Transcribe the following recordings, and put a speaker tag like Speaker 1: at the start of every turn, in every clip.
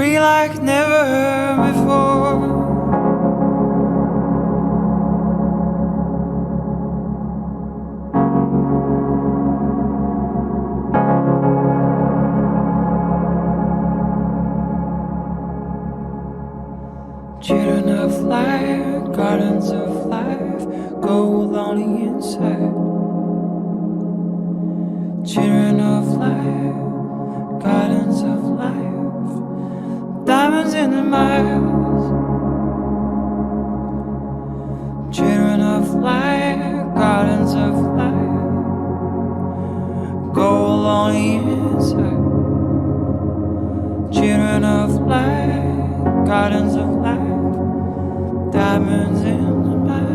Speaker 1: free like never before. Children of light, gardens of life, go lonely inside. Children of light, gardens of life, diamonds in the miles. Children of light, gardens of life, go lonely inside. Children of light, gardens of life, diamonds in the miles.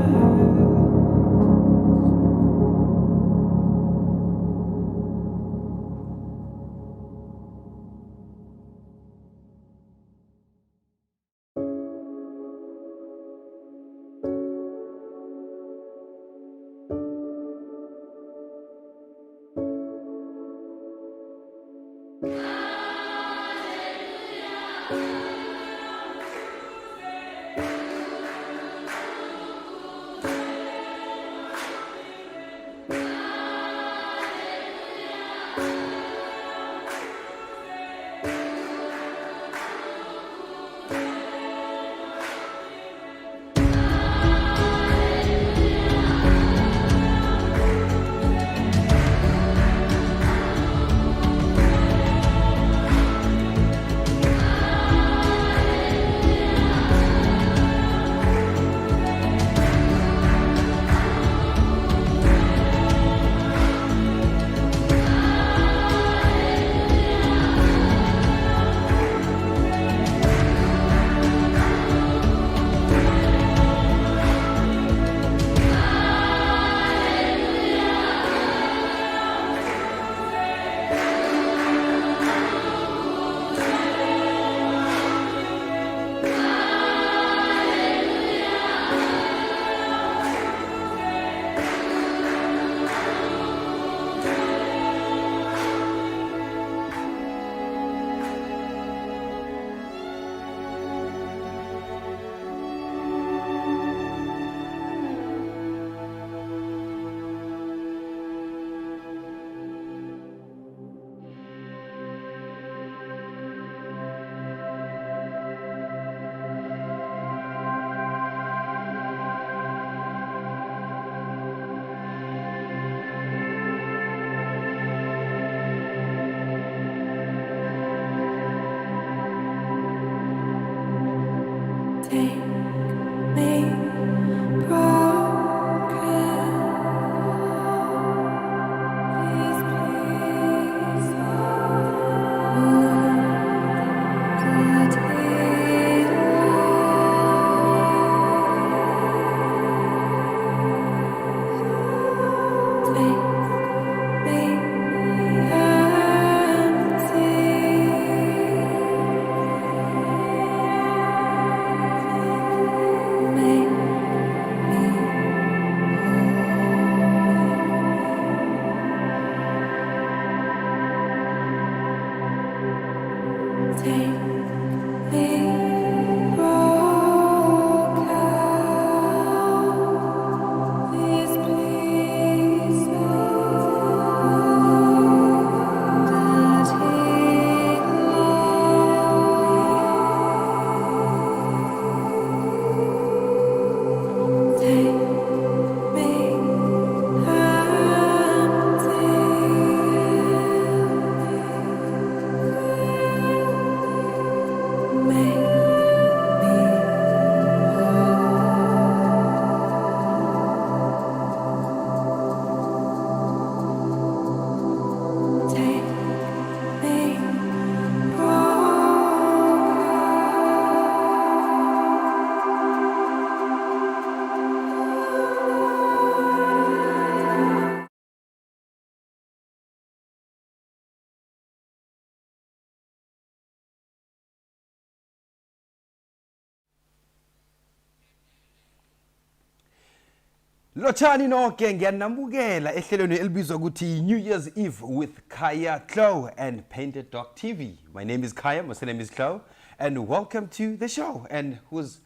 Speaker 2: Lotshani nonke ngiyanamukela ehlelweni elibizwa ukuthi New Year's Eve with Khaya Tlou and Painteddog TV. My name is Khaya, my surname is Tlou, and welcome to the show. And who's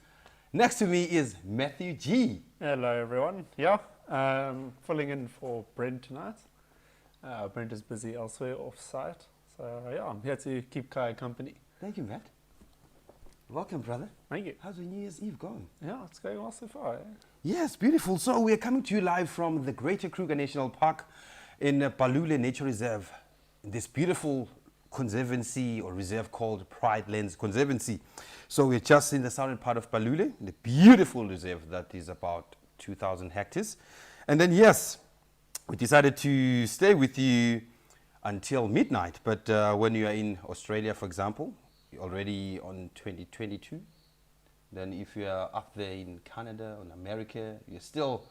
Speaker 2: next to me is Matthew G.
Speaker 3: Hello everyone. Yeah, filling in for Brent tonight. Brent is busy elsewhere off-site. So yeah, I'm here to keep Khaya company.
Speaker 2: Thank you, Matt. Welcome, brother.
Speaker 3: Thank you.
Speaker 2: How's the New Year's Eve going?
Speaker 3: Yeah, it's going well so far. Eh?
Speaker 2: Yes, beautiful. So we're coming to you live from the Greater Kruger National Park in Balule Nature Reserve. This beautiful conservancy or reserve called Pride Lands Conservancy. So we're just in the southern part of Balule, the beautiful reserve that is about 2,000 hectares. And then yes, we decided to stay with you until midnight. But when you are in Australia, for example, you're already on 2022. Then if you are up there in Canada or in America, you're still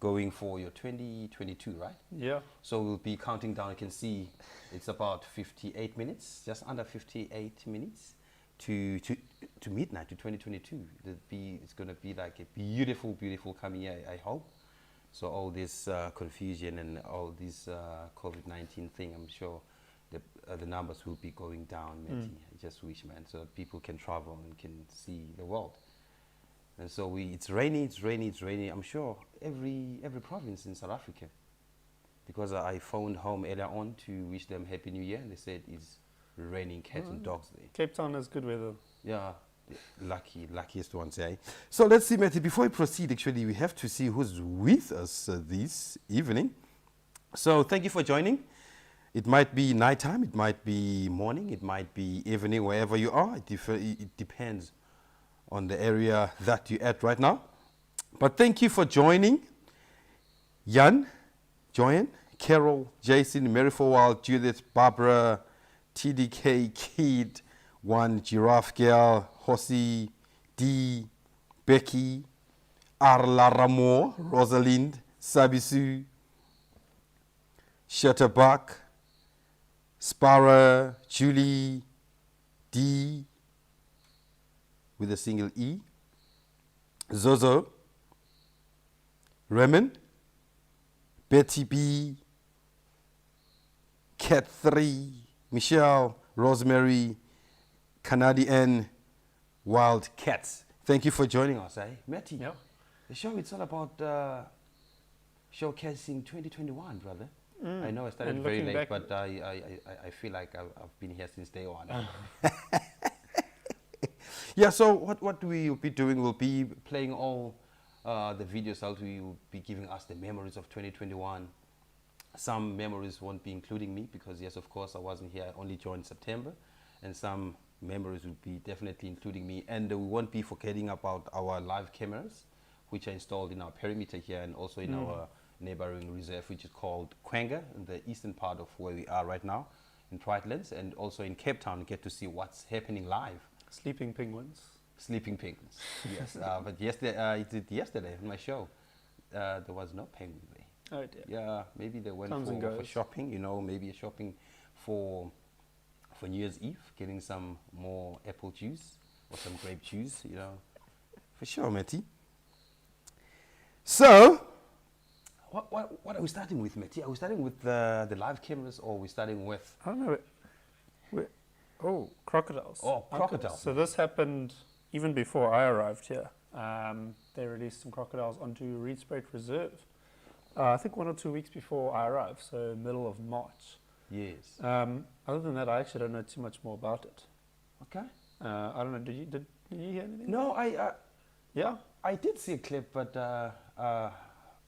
Speaker 2: going for your 2022, right?
Speaker 3: Yeah.
Speaker 2: So we'll be counting down. You can see it's about 58 minutes, just under 58 minutes to midnight, to 2022. It's going to be like a beautiful, beautiful coming year, I hope. So all this confusion and all this COVID-19 thing, I'm sure the numbers will be going down, Matty. I just wish, man, so that people can travel and can see the world. And so it's rainy. I'm sure every province in South Africa, because I phoned home earlier on to wish them Happy New Year, and they said it's raining cats and dogs there.
Speaker 3: Cape Town has good weather.
Speaker 2: Yeah, luckiest ones, eh? So let's see, Matthew, before we proceed, actually, we have to see who's with us this evening. So thank you for joining. It might be nighttime, it might be morning, it might be evening, wherever you are. It depends on the area that you're at right now. But thank you for joining. Jan, Joanne, Carol, Jason, Mary Forwald, Judith, Barbara, TDK, Kid, One, Giraffe Girl, Hossy, D, Becky, Arla Ramo, Rosalind, Sabisu, Shutterbach, Sparrow, Julie, D, with a single E, Zozo, Raymond, Betty B, Cat 3, Michelle, Rosemary, Canadian, Wild Cats. Thank you for joining us, eh? Matty,
Speaker 3: Yeah.
Speaker 2: the show, it's all about showcasing 2021, brother. I know I started
Speaker 3: And
Speaker 2: very
Speaker 3: looking
Speaker 2: late,
Speaker 3: back-
Speaker 2: but I feel like I've been here since day one. Yeah, so what we'll be doing, we'll be playing all the videos out. We will be giving us the memories of 2021. Some memories won't be including me because, yes, of course, I wasn't here. I only joined September. And some memories will be definitely including me. And we won't be forgetting about our live cameras, which are installed in our perimeter here and also in our neighboring reserve, which is called Kwanga, in the eastern part of where we are right now, in Pride Lands, and also in Cape Town, get to see what's happening live.
Speaker 3: Sleeping penguins.
Speaker 2: Sleeping penguins, yes. But yesterday on my show, there was no penguin there.
Speaker 3: Oh dear.
Speaker 2: Yeah, maybe they went
Speaker 3: Comes and
Speaker 2: for
Speaker 3: goes.
Speaker 2: shopping, you know, maybe shopping for New Year's Eve, getting some more apple juice or some grape juice, you know. For sure, Matty. So, what are we starting with, Matty? Are we starting with the live cameras or are we starting with...
Speaker 3: I don't know. Oh, crocodiles.
Speaker 2: Oh, crocodiles.
Speaker 3: So this happened even before I arrived here. They released some crocodiles onto Reedspruit Reserve. I think 1 or 2 weeks before I arrived, so middle of March.
Speaker 2: Yes.
Speaker 3: Other than that, I actually don't know too much more about it.
Speaker 2: Okay.
Speaker 3: I don't know. Did you hear anything?
Speaker 2: No,
Speaker 3: Yeah.
Speaker 2: I did see a clip, but I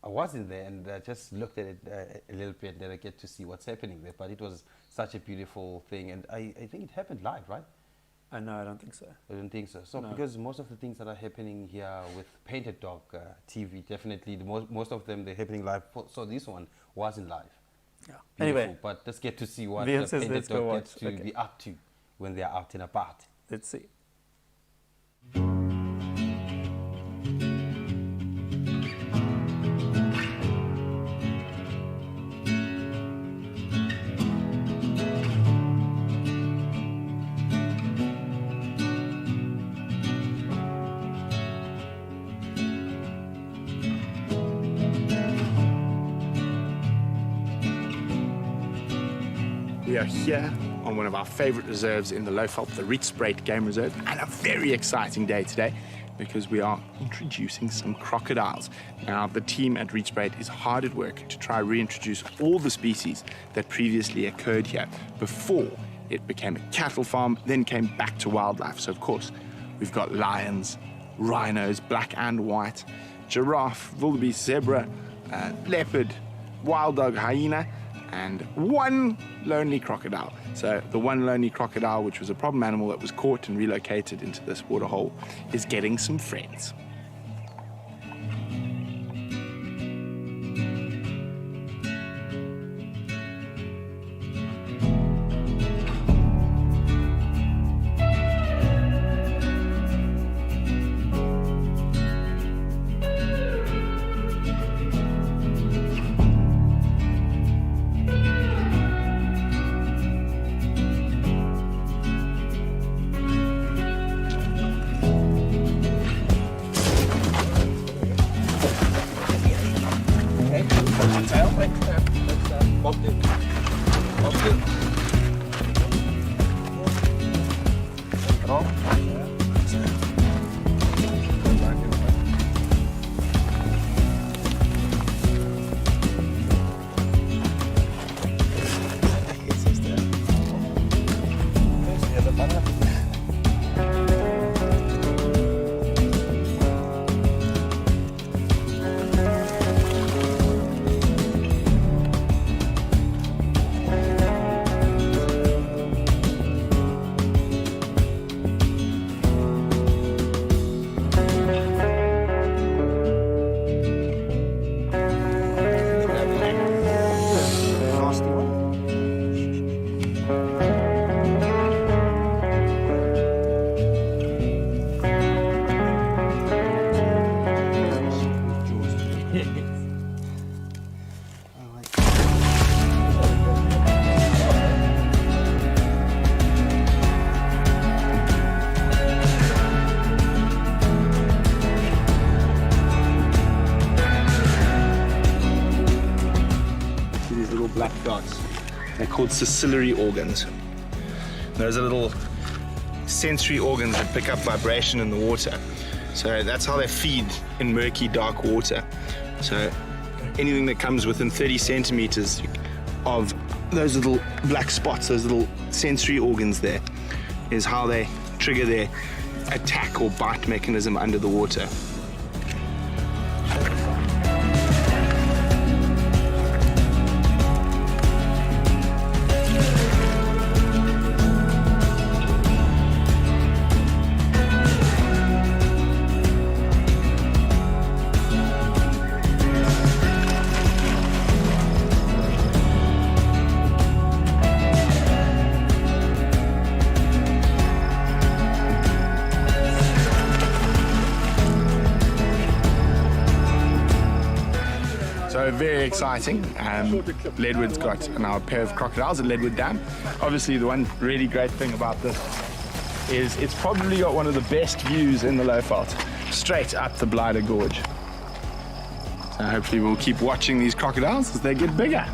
Speaker 2: wasn't there, and I just looked at it a little bit, and then I get to see what's happening there. But it was such a beautiful thing, and I think it happened live, right?
Speaker 3: No, I don't think so.
Speaker 2: I don't think so. So
Speaker 3: No.
Speaker 2: because most of the things that are happening here with Painteddog TV, definitely most of them they're happening live. So this one wasn't live.
Speaker 3: Yeah.
Speaker 2: Beautiful,
Speaker 3: Anyway,
Speaker 2: but let's get to see what
Speaker 3: Vian says let's go
Speaker 2: Painteddog
Speaker 3: watch.
Speaker 2: gets to
Speaker 3: Okay.
Speaker 2: be up to when they're out and about.
Speaker 3: let's see.
Speaker 4: We are here on one of our favorite reserves in the Lowveld, the Rietspraat Game Reserve, and a very exciting day today because we are introducing some crocodiles. Now, the team at Rietspraat is hard at work to try reintroduce all the species that previously occurred here before it became a cattle farm, then came back to wildlife. So, of course, we've got lions, rhinos, black and white, giraffe, wildebeest, zebra, leopard, wild dog, hyena, and one lonely crocodile. So the one lonely crocodile, which was a problem animal that was caught and relocated into this waterhole, is getting some friends. Black dots. They're called ciliary organs. Those are little sensory organs that pick up vibration in the water. So that's how they feed in murky, dark water. So anything that comes within 30 centimeters of those little black spots, those little sensory organs there, is how they trigger their attack or bite mechanism under the water. So very exciting. Leadwood's got now a pair of crocodiles at Leadwood Dam. Obviously the one really great thing about this is it's probably got one of the best views in the Lowveld, straight up the Blyder Gorge. So hopefully we'll keep watching these crocodiles as they get bigger.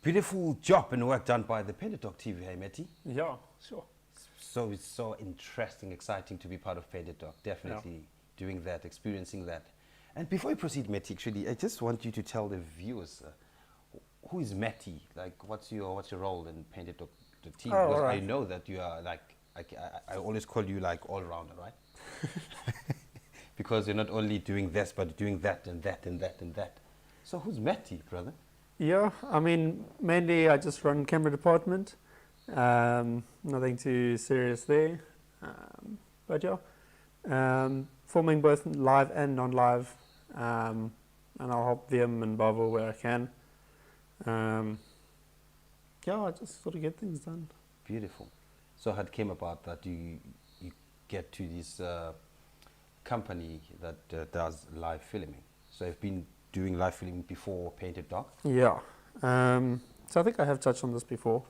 Speaker 2: Beautiful job and work done by the Painteddog TV, hey Matty?
Speaker 3: Yeah, sure.
Speaker 2: So it's so interesting, exciting to be part of Painteddog. Definitely doing that, experiencing that. And before we proceed, Matty, actually, I just want you to tell the viewers who is Matty? Like, what's your role in Painteddog the team?
Speaker 3: Oh,
Speaker 2: because
Speaker 3: right.
Speaker 2: I know that you are like I always call you like all rounder, right? Because you're not only doing this, but doing that and that and that and that. So who's Matty, brother?
Speaker 3: Yeah, I mean, mainly I just run camera department. Nothing too serious there. But yeah, filming both live and non-live. And I'll help them and Bavo where I can. Yeah, I just sort of get things done.
Speaker 2: Beautiful. So how it came about that you get to this company that does live filming? So I've been doing live filming before Painteddog?
Speaker 3: Yeah. So I think I have touched on this before.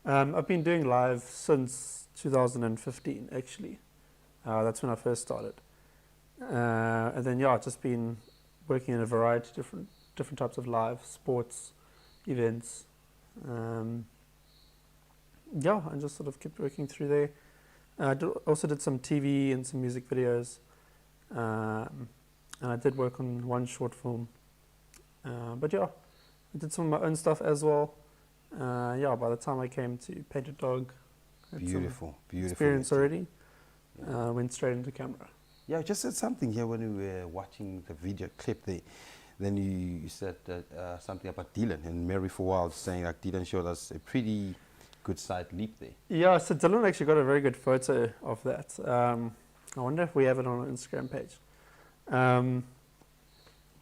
Speaker 3: I've been doing live since 2015, actually. That's when I first started. And then, yeah, I've just been working in a variety of different types of live sports, events. Yeah, I just sort of kept working through there. I also did some TV and some music videos. And I did work on one short film. But yeah, I did some of my own stuff as well. Yeah, by the time I came to Painteddog,
Speaker 2: Beautiful, beautiful.
Speaker 3: Experience
Speaker 2: Meti.
Speaker 3: already.
Speaker 2: Yeah.
Speaker 3: Went straight into camera.
Speaker 2: Yeah, I just said something here when we were watching the video clip there. Then you said that, something about Dylan and Mary for a while, saying like Dylan showed us a pretty good side leap there.
Speaker 3: Yeah, so Dylan actually got a very good photo of that. I wonder if we have it on our Instagram page.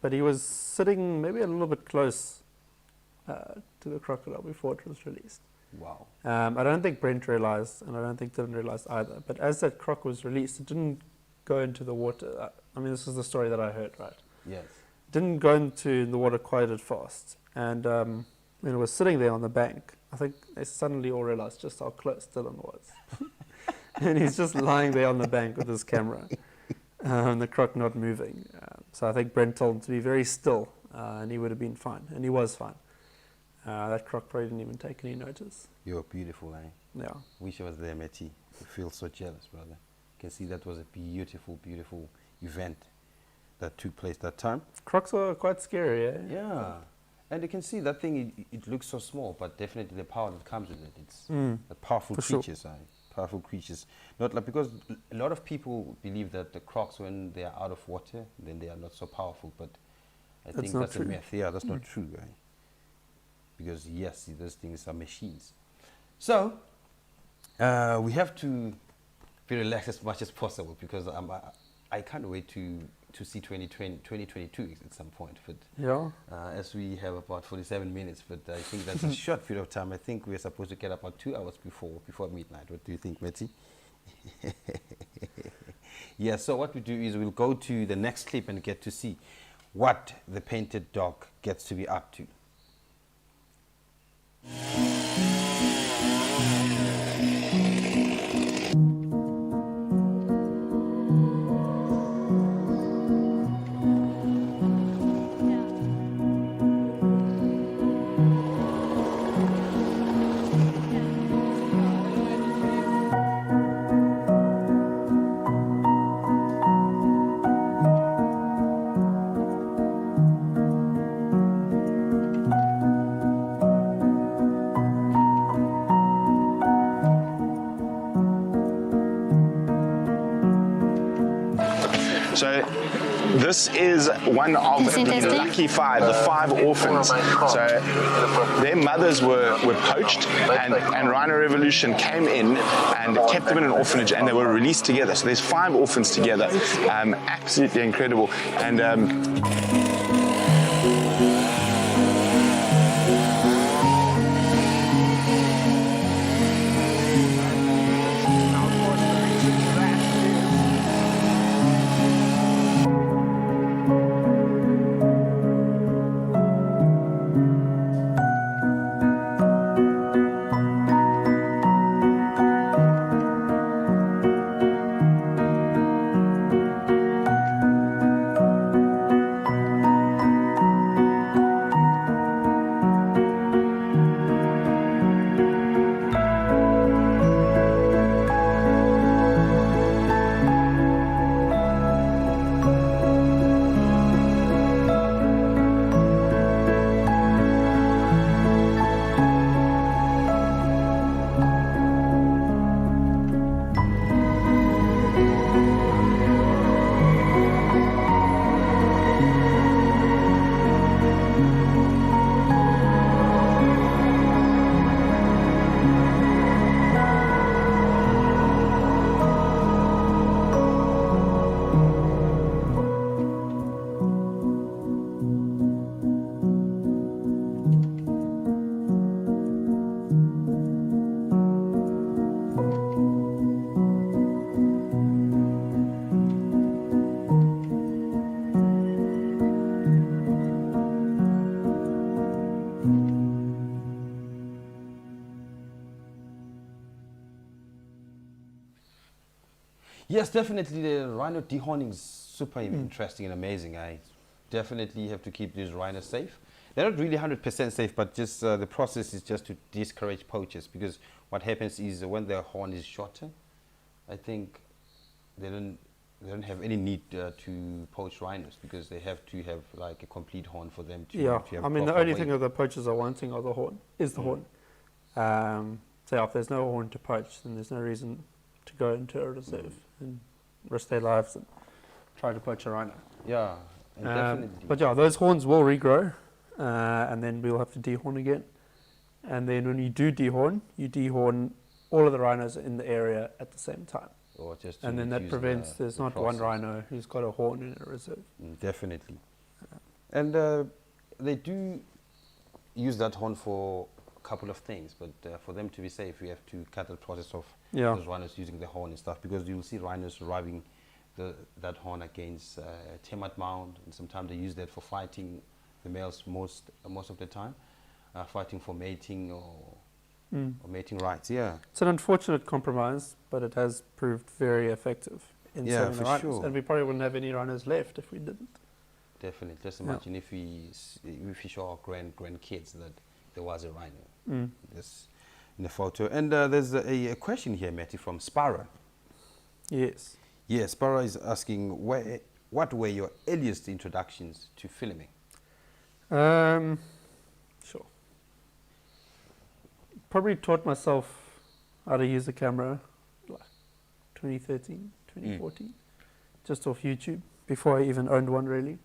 Speaker 3: But he was sitting maybe a little bit close to the crocodile before it was released.
Speaker 2: Wow.
Speaker 3: I don't think Brent realized, and I don't think Dylan realized either. But as that croc was released, it didn't go into the water. I mean, this is the story that I heard, right?
Speaker 2: Yes.
Speaker 3: It didn't go into the water quite as fast. And when it was sitting there on the bank, I think they suddenly all realized just how close Dylan was. And he's just lying there on the bank with his camera, and the croc not moving. So I think Brent told him to be very still, and he would have been fine. And he was fine. That croc probably didn't even take any notice.
Speaker 2: You're beautiful, eh?
Speaker 3: Yeah.
Speaker 2: Wish I was there, Meti. I feel so jealous, brother. You can see that was a beautiful, beautiful event that took place that time.
Speaker 3: Crocs are quite scary, eh?
Speaker 2: Yeah. And you can see that thing, it looks so small, but definitely the power that comes with it. It's a powerful
Speaker 3: For sure.
Speaker 2: creatures, powerful creatures. Not like, because a lot of people believe that the crocs, when they are out of water, then they are not so powerful. But I think
Speaker 3: not
Speaker 2: that's
Speaker 3: true.
Speaker 2: a myth. Yeah, that's not true, right? Because yes, those things are machines. So we have to be relaxed as much as possible, because I can't wait to see 2022 at some point. But
Speaker 3: Yeah.
Speaker 2: as we have about 47 minutes, but I think that's a short period of time. I think we're supposed to get about 2 hours before midnight. What do you think, Meti? Yeah, so what we do is we'll go to the next clip and get to see what the Painteddog gets to be up to.
Speaker 4: So this is one of the lucky five, the 5 orphans. So their mothers were poached, and Rhino Revolution came in and kept them in an orphanage, and they were released together. So there's 5 orphans together. Absolutely incredible. And
Speaker 2: Yes, definitely the rhino dehorning is super interesting and amazing. I definitely have to keep these rhinos safe. They're not really 100% safe, but just the process is just to discourage poachers, because what happens is when their horn is shorter, I think they don't have any need to poach rhinos, because they have to have like a complete horn for them to,
Speaker 3: Yeah,
Speaker 2: to have
Speaker 3: I mean, the
Speaker 2: proper
Speaker 3: only
Speaker 2: weight.
Speaker 3: thing that the poachers are wanting are the horn, is the horn. So yeah, if there's no horn to poach, then there's no reason to go into a reserve and risk their lives and try to poach a rhino.
Speaker 2: Yeah, and definitely.
Speaker 3: But yeah, those horns will regrow, and then we'll have to dehorn again. And then when you do dehorn, you dehorn all of the rhinos in the area at the same time.
Speaker 2: Or just to
Speaker 3: And then that
Speaker 2: reduce
Speaker 3: prevents,
Speaker 2: the
Speaker 3: there's not one
Speaker 2: process.
Speaker 3: rhino who's got a horn in a reserve.
Speaker 2: Definitely. And they do use that horn for a couple of things, but for them to be safe, we have to cut the process of
Speaker 3: Yeah.
Speaker 2: those rhinos using the horn and stuff, because you'll see rhinos rubbing that horn against termite mound, and sometimes they use that for fighting the males most of the time, fighting for mating or mating rights. Yeah.
Speaker 3: It's an unfortunate compromise, but it has proved very effective in
Speaker 2: Yeah,
Speaker 3: saving
Speaker 2: for
Speaker 3: the rhinos.
Speaker 2: sure.
Speaker 3: And we probably wouldn't have any rhinos left if we didn't.
Speaker 2: Definitely. Just imagine if we show our grandkids that there was a rhino. Yes, in the photo. And there's a question here, Matty, from Sparrow.
Speaker 3: Yes.
Speaker 2: Yeah, Sparrow is asking, what were your earliest introductions to filming?
Speaker 3: Sure. Probably taught myself how to use a camera like 2013, 2014, just off YouTube, before I even owned one really.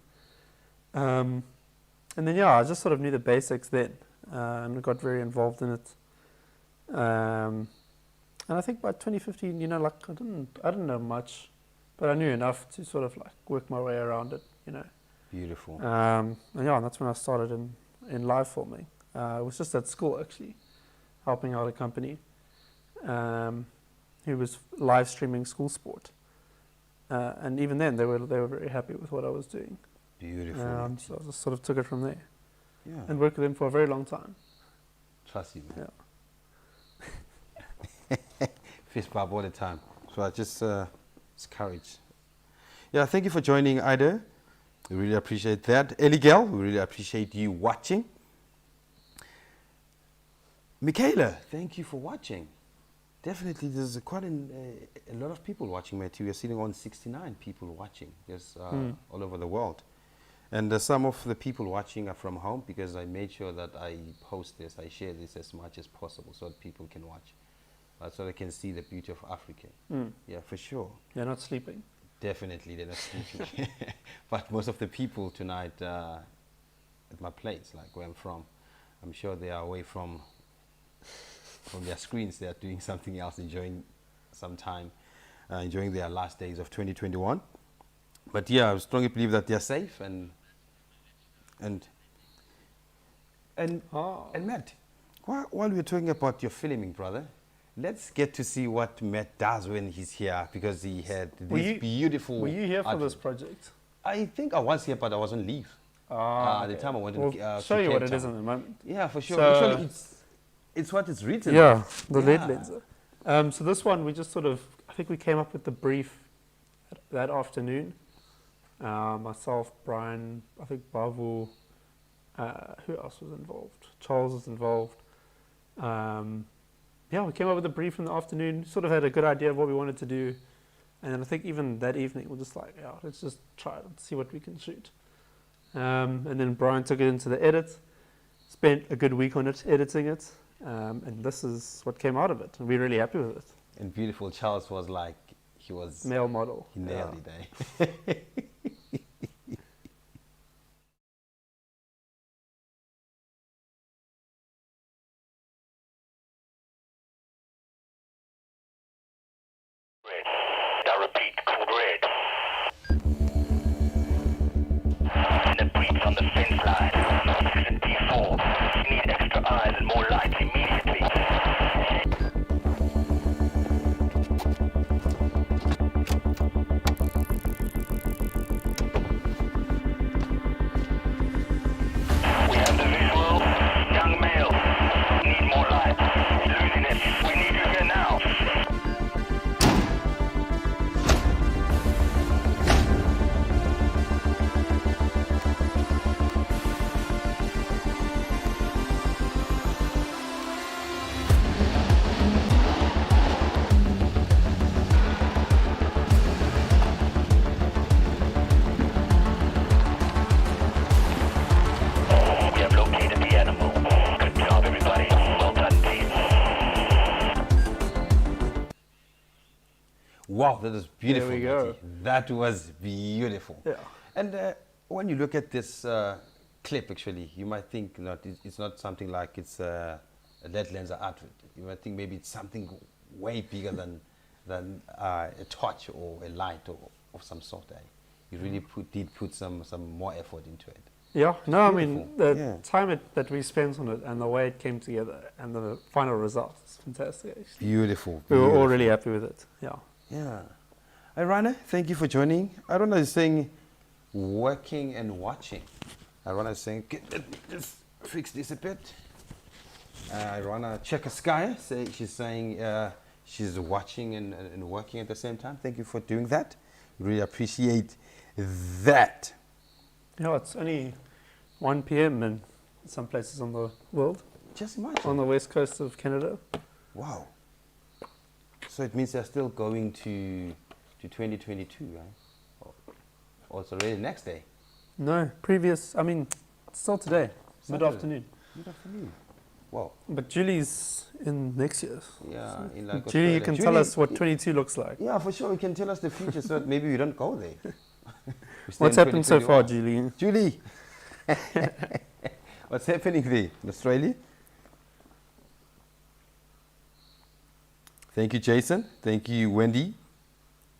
Speaker 3: And then yeah, I just sort of knew the basics then, and got very involved in it. And I think by 2015, you know, like I didn't know much, but I knew enough to sort of like work my way around it, you know.
Speaker 2: Beautiful.
Speaker 3: And yeah, that's when I started in live filming. It was just at school actually, helping out a company who was live streaming school sport. And even then, they were very happy with what I was doing.
Speaker 2: Beautiful.
Speaker 3: So I just sort of took it from there
Speaker 2: Yeah.
Speaker 3: and worked with them for a very long time.
Speaker 2: Trust you, man.
Speaker 3: Yeah.
Speaker 2: Fist bump all the time. So I just, it's courage. Yeah, thank you for joining, Ida. We really appreciate that. Eligel, we really appreciate you watching. Michaela, thank you for watching. Definitely, there's quite a lot of people watching, Matthew. We're sitting on 69 people watching. There's all over the world. And some of the people watching are from home, because I made sure that I post this, I share this as much as possible so that people can watch. So they can see the beauty of Africa. Yeah, for sure.
Speaker 3: They're not sleeping.
Speaker 2: Definitely, they're not sleeping. But most of the people tonight at my place, like where I'm from, I'm sure they are away from their screens. They are doing something else, enjoying some time, enjoying their last days of 2021. But yeah, I strongly believe that they're safe. And Matt, while we're talking about your filming, brother, let's get to see what Matt does when he's here, because he had this beautiful.
Speaker 3: Were you here for
Speaker 2: artwork.
Speaker 3: this project?
Speaker 2: I think I was here, but I was on leave. At the time I went
Speaker 3: We'll
Speaker 2: to
Speaker 3: show you
Speaker 2: Cape
Speaker 3: what it
Speaker 2: Town.
Speaker 3: is in a moment.
Speaker 2: Yeah, for sure.
Speaker 3: So-
Speaker 2: Actually, it's what it's written.
Speaker 3: Yeah, the lead
Speaker 2: Yeah.
Speaker 3: lenser. So this one, we just sort of, I think we came up with the brief that afternoon. Myself, Brian, I think Bavu, who else was involved? Charles was involved. Yeah, we came up with a brief in the afternoon, sort of had a good idea of what we wanted to do. And then I think even that evening, we're just like, yeah, let's just try it and see what we can shoot. And then Brian took it into the edit, spent a good week on it, editing it. And this is what came out of it. And we're really happy with it.
Speaker 2: And beautiful Charles was like, he was,
Speaker 3: Male model.
Speaker 2: he nailed
Speaker 3: Yeah.
Speaker 2: it, eh?
Speaker 5: I repeat, code red. And the breach on the fence line. Section D4. You need extra eyes and more lights immediately. We have the visual. Young male. Need more lights. Losing it. We need you here now.
Speaker 2: Wow, that was beautiful.
Speaker 3: we go.
Speaker 2: Matty. That was beautiful.
Speaker 3: Yeah.
Speaker 2: And when you look at this clip, actually, you might think not. It's not something like it's a lead lens or outfit. You might think maybe it's something way bigger than a torch or a light or of some sort. You really did put some more effort into it.
Speaker 3: Yeah, no, I mean,
Speaker 2: Beautiful.
Speaker 3: the
Speaker 2: Yeah.
Speaker 3: time that we spent on it and the way it came together and the final result is fantastic, actually.
Speaker 2: Beautiful.
Speaker 3: We were all
Speaker 2: beautiful.
Speaker 3: really happy with it, yeah.
Speaker 2: Yeah. Hey, Rhino, thank you for joining. Arona is saying working and watching. Arona is saying, just fix this a bit. Rhino, Czechoslovakia, she's saying she's watching and working at the same time. Thank you for doing that. Really appreciate that.
Speaker 3: Yeah, it's only 1 p.m. in some places on the world,
Speaker 2: Just imagine.
Speaker 3: on the west coast of Canada.
Speaker 2: Wow. So it means they're still going to 2022, right? Or it's already next day.
Speaker 3: No, still today,
Speaker 2: Saturday.
Speaker 3: mid-afternoon.
Speaker 2: Mid-afternoon. Wow.
Speaker 3: But Julie's in next year.
Speaker 2: Yeah. In like
Speaker 3: Julie, you
Speaker 2: Australia.
Speaker 3: can
Speaker 2: Julie,
Speaker 3: tell us what 22 looks like.
Speaker 2: Yeah, for sure. You can tell us the future so that maybe we don't go there. We stay
Speaker 3: What's
Speaker 2: in
Speaker 3: happened so far,
Speaker 2: 2021.
Speaker 3: Julie?
Speaker 2: Julie, what's happening there in Australia? Thank you, Jason. Thank you, Wendy.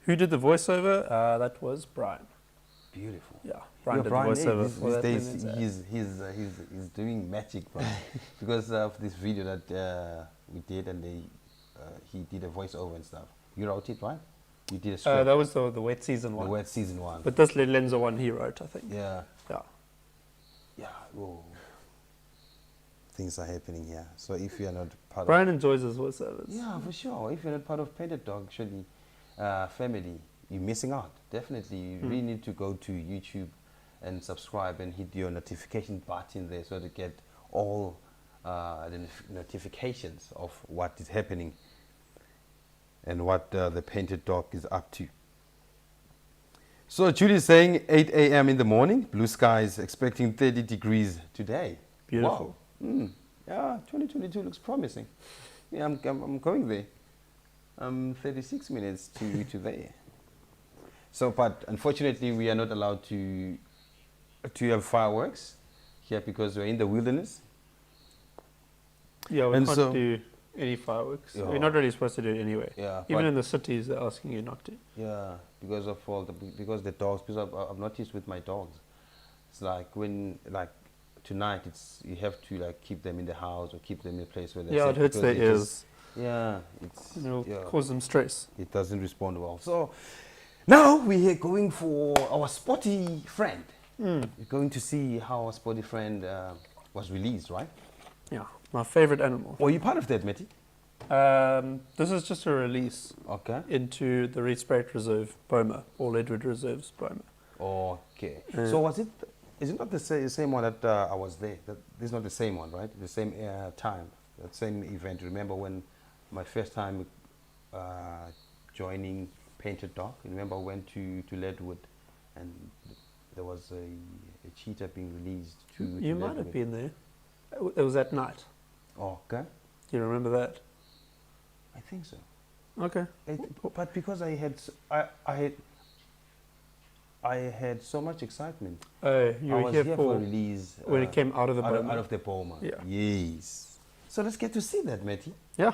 Speaker 3: Who did the voiceover? That was Brian.
Speaker 2: Beautiful.
Speaker 3: Yeah, Brian did
Speaker 2: Brian,
Speaker 3: the voiceover for
Speaker 2: these
Speaker 3: that.
Speaker 2: days he's doing magic, Brian, because of this video that we did, and he did a voiceover and stuff. You wrote it, right? You did a script.
Speaker 3: That was the wet season
Speaker 2: the
Speaker 3: one.
Speaker 2: wet season one.
Speaker 3: But this Lenza one he wrote, I think.
Speaker 2: Yeah.
Speaker 3: Yeah.
Speaker 2: Yeah. Whoa. Things are happening here. So if you are not part of
Speaker 3: Brian enjoys his voiceovers.
Speaker 2: yeah, for sure. If you're not part of Painteddog, actually, family, you're missing out. Definitely, you really need to go to YouTube and subscribe and hit your notification button there so to get all the notifications of what is happening and what the Painteddog is up to. So Julie is saying 8 a.m. in the morning, blue skies, expecting 30 degrees today.
Speaker 3: Beautiful.
Speaker 2: Wow. Yeah, 2022 looks promising. Yeah, I'm going there. 36 minutes to there. So, but unfortunately, we are not allowed to have fireworks here because we're in the wilderness.
Speaker 3: Yeah, we
Speaker 2: And
Speaker 3: can't
Speaker 2: so-
Speaker 3: do any fireworks.
Speaker 2: Yeah.
Speaker 3: We're not really supposed to do it anyway.
Speaker 2: Yeah,
Speaker 3: Even
Speaker 2: but-
Speaker 3: in the cities, they're asking you not to.
Speaker 2: Yeah, because of all because the dogs. Because I've noticed with my dogs, it's like when tonight, you have to keep them in the house or keep them in a place where they're
Speaker 3: Yeah,
Speaker 2: safe
Speaker 3: it hurts
Speaker 2: because
Speaker 3: their
Speaker 2: they
Speaker 3: ears.
Speaker 2: just- yeah,
Speaker 3: It'll
Speaker 2: yeah.
Speaker 3: cause them stress.
Speaker 2: It doesn't respond well. So now we are going for our sporty friend. We're going to see how our sporty friend was released, right?
Speaker 3: Yeah, my favorite animal.
Speaker 2: Were you part of that, Matty?
Speaker 3: This is just a release
Speaker 2: Okay.
Speaker 3: into the Reedspruit Reserve, Boma, All Edward Reserves, Boma.
Speaker 2: Okay. So is it not the same one that I was there? This is not the same one, right? The same time, that same event. Remember when my first time joining Painteddog? Remember I went to Leadwood and there was a cheetah being released to
Speaker 3: You might have
Speaker 2: Leadwood.
Speaker 3: been there. It was at night.
Speaker 2: Okay.
Speaker 3: Do you remember that?
Speaker 2: I think so.
Speaker 3: Okay.
Speaker 2: But because I had so much excitement.
Speaker 3: You
Speaker 2: I
Speaker 3: were
Speaker 2: was
Speaker 3: here
Speaker 2: here
Speaker 3: for
Speaker 2: for release
Speaker 3: when it came out of the
Speaker 2: out
Speaker 3: Boma.
Speaker 2: of the Boma.
Speaker 3: Yeah.
Speaker 2: Yes. So let's get to see that, Matty.
Speaker 3: Yeah.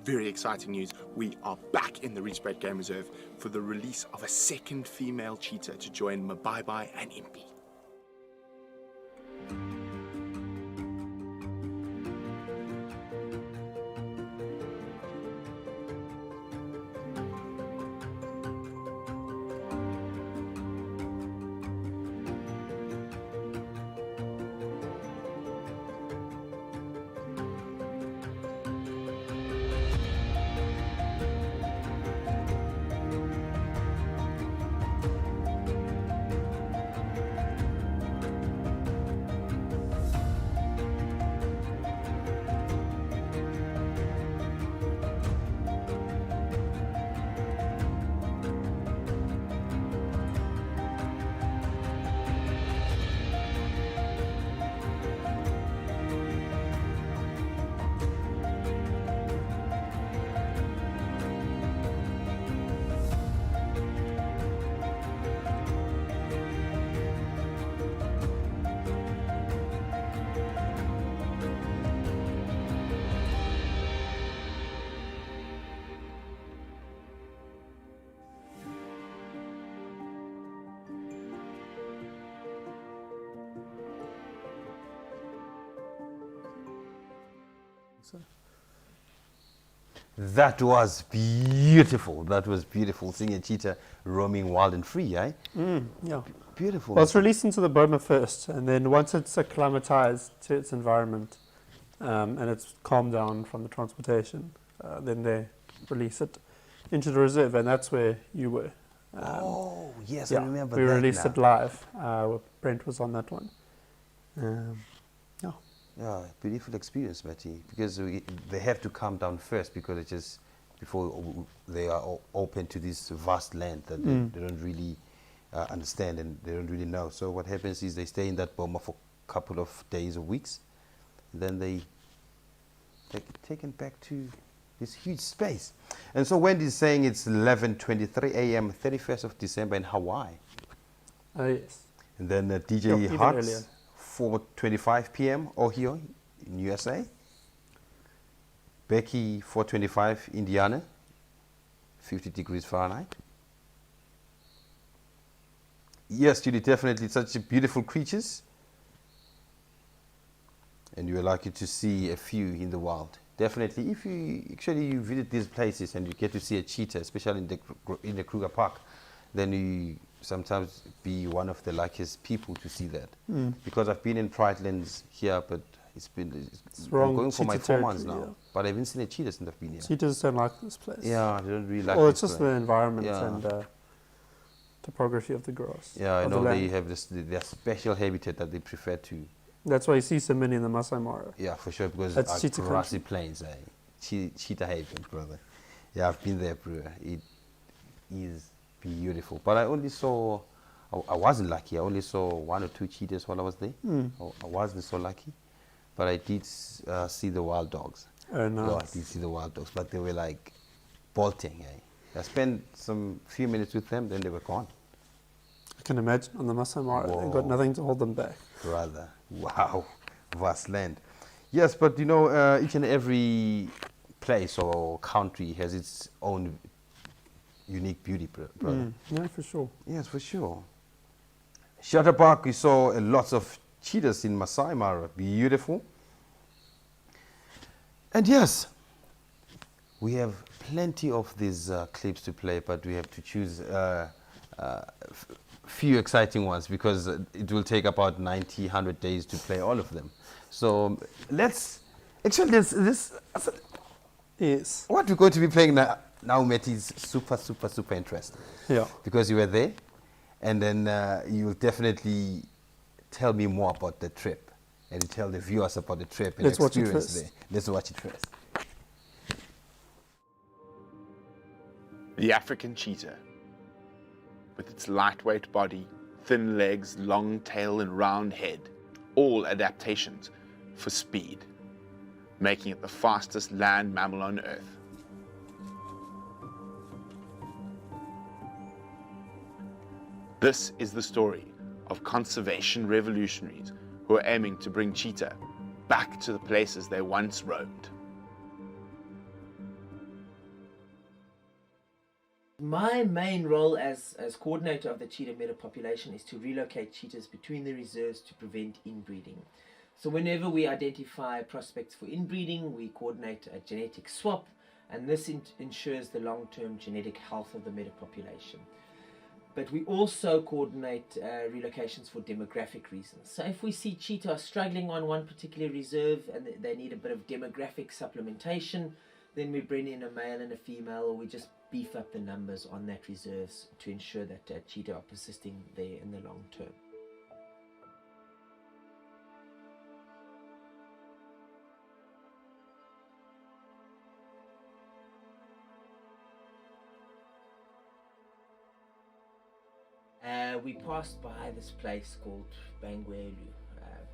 Speaker 4: Very exciting news. We are back in the Reedspruit Game Reserve for the release of a second female cheetah to join Mabai and Impi.
Speaker 3: So
Speaker 2: That was beautiful. That was beautiful. Seeing a cheetah roaming wild and free, eh?
Speaker 3: yeah.
Speaker 2: Beautiful.
Speaker 3: Well, it's released into the boma first, and then once it's acclimatized to its environment, and it's calmed down from the transportation, then they release it into the reserve, and that's where you were.
Speaker 2: Oh, yes,
Speaker 3: Yeah,
Speaker 2: I remember
Speaker 3: we
Speaker 2: that
Speaker 3: released
Speaker 2: now.
Speaker 3: it live. Brent was on that one. Yeah.
Speaker 2: Yeah, beautiful experience, Matty. Because they have to calm down first because it's just before they are open to this vast land that they don't really understand and they don't really know. So what happens is they stay in that boma for a couple of days or weeks. Then they taken back to this huge space. And so Wendy's saying it's 11:23 a.m., 31st of December in Hawaii.
Speaker 3: Yes.
Speaker 2: And then
Speaker 3: Yeah,
Speaker 2: DJ
Speaker 3: even
Speaker 2: Hutz,
Speaker 3: earlier.
Speaker 2: 4:25 p.m. Ohio in USA. Becky, 4:25 Indiana, 50 degrees Fahrenheit. Yes, Judy, definitely such beautiful creatures. And you're lucky to see a few in the wild. Definitely, if you visit these places and you get to see a cheetah, especially in the Kruger Park, then you sometimes be one of the luckiest people to see that. Because I've been in Pride Lands here, but it's
Speaker 3: wrong
Speaker 2: going for my
Speaker 3: cheetah
Speaker 2: 4 months now.
Speaker 3: territory, yeah.
Speaker 2: But I haven't seen a cheetah since I've been here.
Speaker 3: Cheetahs don't like this place.
Speaker 2: Yeah, they don't really like
Speaker 3: Well,
Speaker 2: this
Speaker 3: it's just
Speaker 2: place.
Speaker 3: the environment
Speaker 2: Yeah.
Speaker 3: and topography of the grass.
Speaker 2: Yeah, I
Speaker 3: of the
Speaker 2: know they
Speaker 3: land.
Speaker 2: have their special habitat that they prefer to.
Speaker 3: That's why you see so many in the Masai Mara.
Speaker 2: Yeah, for sure, because
Speaker 3: That's
Speaker 2: it's
Speaker 3: cheetah
Speaker 2: grassy plains, eh? Cheetah haven, brother. Yeah, I've been there, bro. It is beautiful. But I only saw, I wasn't lucky. I only saw 1 or 2 cheetahs while I was there. I wasn't so lucky. But I did see the wild dogs.
Speaker 3: Oh, nice.
Speaker 2: Oh, I did see the wild dogs, but they were like bolting, eh? I spent some few minutes with them, then they were gone.
Speaker 3: I can imagine on the Masai Mara, they've
Speaker 2: Whoa.
Speaker 3: got nothing to hold them back.
Speaker 2: Brother, wow, vast land. Yes, but you know, each and every place or country has its own unique beauty, brother.
Speaker 3: Yeah, for sure.
Speaker 2: Yes, for sure. Shutterpark, we saw lots of cheetahs in Masai Mara, beautiful. And yes, we have plenty of these clips to play, but we have to choose few exciting ones because it will take about 90, 100 days to play all of them. So let's, actually this
Speaker 3: Yes.
Speaker 2: what we're going to be playing now Matt, is super interesting.
Speaker 3: Yeah.
Speaker 2: Because you were there, and then you'll definitely tell me more about the trip and you tell the viewers about the trip and
Speaker 3: Let's watch it
Speaker 2: experience
Speaker 3: first.
Speaker 2: there. Let's watch it first.
Speaker 4: The African cheetah. With its lightweight body, thin legs, long tail and round head, all adaptations for speed, making it the fastest land mammal on Earth. This is the story of conservation revolutionaries who are aiming to bring cheetah back to the places they once roamed.
Speaker 6: My main role as coordinator of the cheetah meta population is to relocate cheetahs between the reserves to prevent inbreeding. So whenever we identify prospects for inbreeding, we coordinate a genetic swap, and this ensures the long-term genetic health of the meta population. But we also coordinate relocations for demographic reasons. So if we see cheetah struggling on one particular reserve and they need a bit of demographic supplementation, then we bring in a male and a female, or we just beef up the numbers on that reserves to ensure that cheetah are persisting there in the long term. We passed by this place called Bangwelu,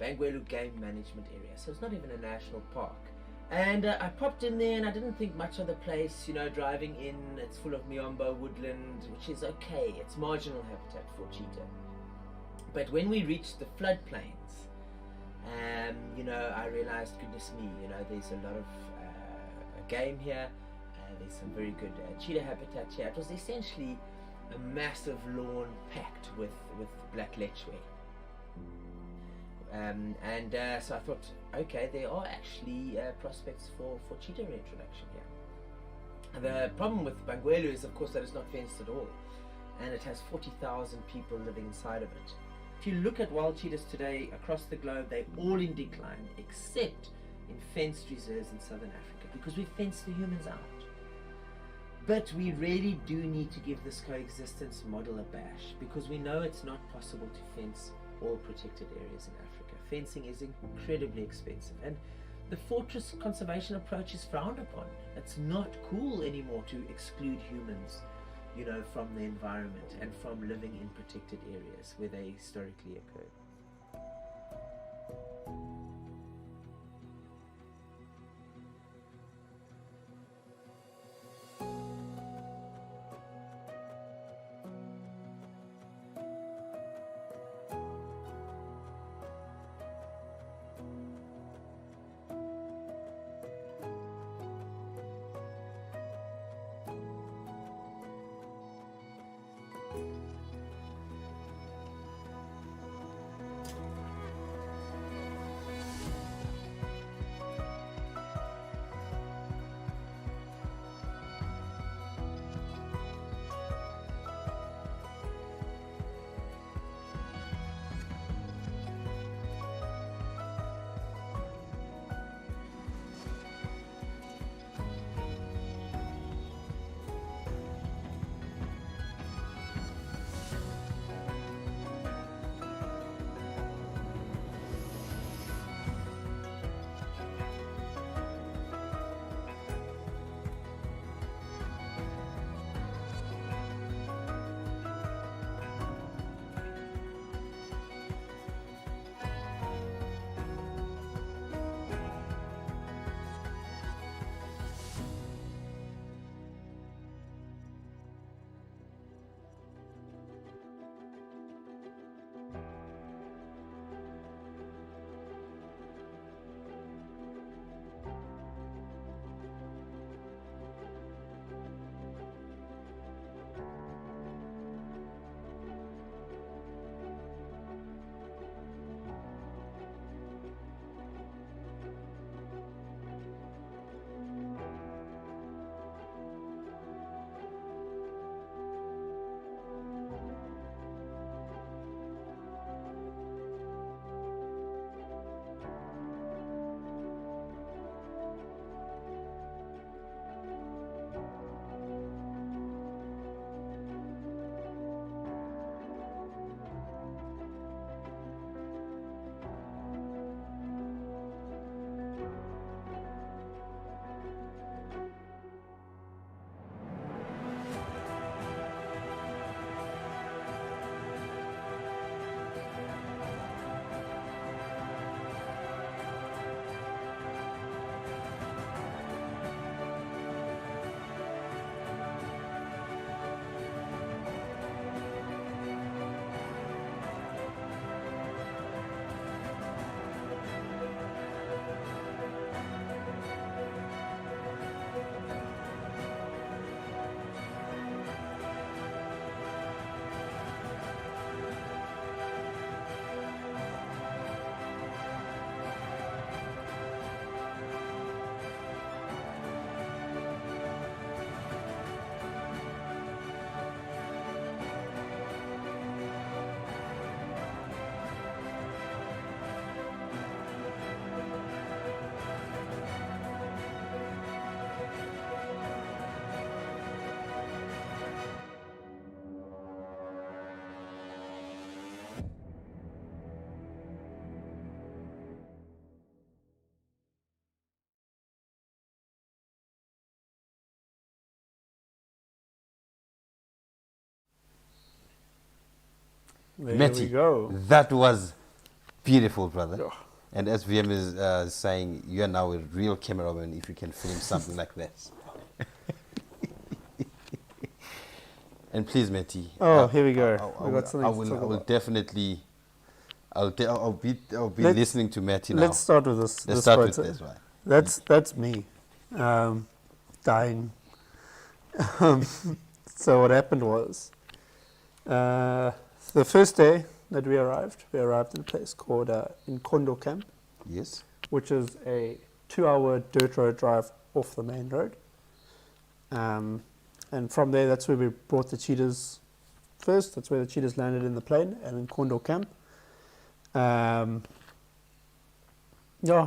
Speaker 6: Bangwelu Game Management Area, so it's not even a national park. And I popped in there and I didn't think much of the place, you know, driving in, it's full of miombo woodland, which is okay, it's marginal habitat for cheetah. But when we reached the floodplains, you know, I realized, goodness me, you know, there's a lot of game here, there's some very good cheetah habitat here. It was essentially a massive lawn packed with black lechwe. So I thought, okay, there are actually prospects for cheetah reintroduction here. The problem with Bangweulu is, of course, that it's not fenced at all, and it has 40,000 people living inside of it. If you look at wild cheetahs today across the globe, they're all in decline, except in fenced reserves in southern Africa, because we fence the humans out. But we really do need to give this coexistence model a bash, because we know it's not possible to fence all protected areas in Africa. Fencing is incredibly expensive, and the fortress conservation approach is frowned upon. It's not cool anymore to exclude humans, you know, from the environment and from living in protected areas where they historically occurred.
Speaker 3: There
Speaker 2: Matty,
Speaker 3: we go.
Speaker 2: that was beautiful, brother.
Speaker 3: Oh.
Speaker 2: And as VM is saying, you are now a real cameraman if you can film something like that. And please, Matty.
Speaker 3: Oh, here we go. We got
Speaker 2: I
Speaker 3: something to
Speaker 2: will,
Speaker 3: talk
Speaker 2: I will
Speaker 3: about.
Speaker 2: definitely. I'll be listening to Matty now.
Speaker 3: Let's start with this.
Speaker 2: Let's
Speaker 3: this
Speaker 2: start with
Speaker 3: photo.
Speaker 2: this one.
Speaker 3: That's me, dying. So what happened was, the first day that we arrived in a place called Nkondo Camp,
Speaker 2: Yes.
Speaker 3: which is a 2-hour dirt road drive off the main road. And from there, that's where we brought the cheetahs first. That's where the cheetahs landed in the plane, and in Nkondo Camp. Yeah,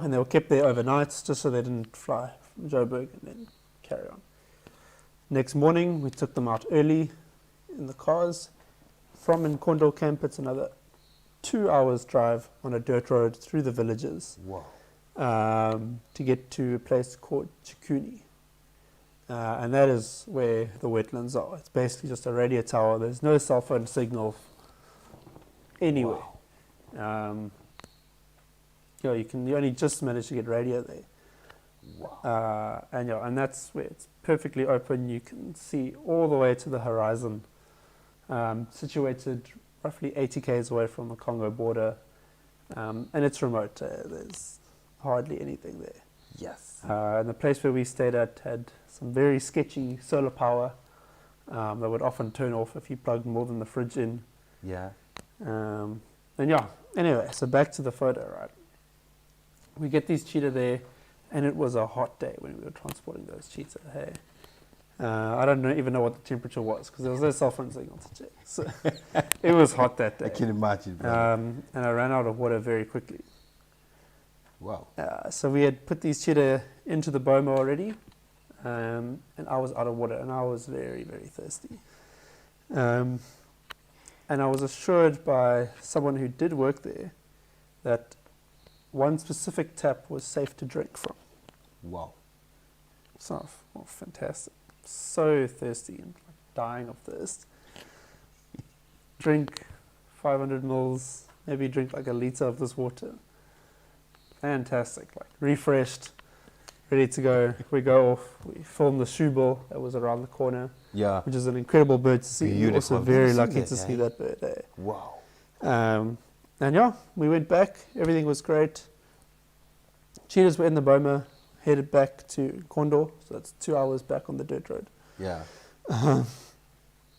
Speaker 3: and they were kept there overnight just so they didn't fly from Joburg and then carry on. Next morning, we took them out early in the cars. From Nkondo Camp, it's another 2 hours drive on a dirt road through the villages to get to a place called Chikuni. And that is where the wetlands are. It's basically just a radio tower. There's no cell phone signal anywhere.
Speaker 2: Wow.
Speaker 3: You only just manage to get radio there.
Speaker 2: Wow.
Speaker 3: And that's where it's perfectly open. You can see all the way to the horizon. Situated roughly 80 k's away from the Congo border, and it's remote. There's hardly anything there.
Speaker 2: Yes.
Speaker 3: And the place where we stayed at had some very sketchy solar power that would often turn off if you plugged more than the fridge in.
Speaker 2: Yeah.
Speaker 3: Anyway, so back to the photo, right? We get these cheetah there, and it was a hot day when we were transporting those cheetah. Hey. I don't even know what the temperature was because there was no cell phone signal to check. So it was hot that day.
Speaker 2: I can imagine.
Speaker 3: And I ran out of water very quickly.
Speaker 2: Wow.
Speaker 3: So we had put these cheetah into the boma already, and I was out of water, and I was very, very thirsty. And I was assured by someone who did work there that one specific tap was safe to drink from.
Speaker 2: Wow.
Speaker 3: So, fantastic. So thirsty and dying of thirst. Drink 500 mils, maybe drink like a liter of this water. Fantastic, like refreshed, ready to go. We go off, we film the shoebill that was around the corner, which is an incredible bird to see. We're also very lucky to see that bird there.
Speaker 2: Wow.
Speaker 3: And we went back, everything was great. Cheetahs were in the boma, headed back to Nkondo, so that's 2 hours back on the dirt road.
Speaker 2: Yeah.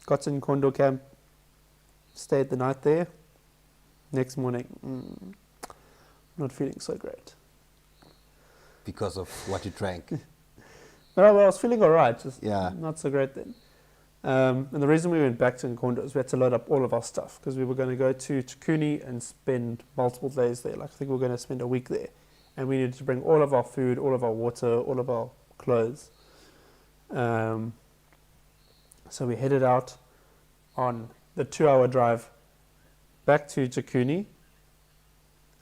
Speaker 3: Got to Nkondo Camp, stayed the night there. Next morning, not feeling so great.
Speaker 2: Because of what you drank.
Speaker 3: Well, I was feeling all right, just
Speaker 2: Yeah.
Speaker 3: not so great then. And the reason we went back to Nkondo is we had to load up all of our stuff because we were going to go to Chikuni and spend multiple days there. Like I think we were going to spend a week there. And we needed to bring all of our food, all of our water, all of our clothes. So we headed out on the 2 hour drive back to Chikuni.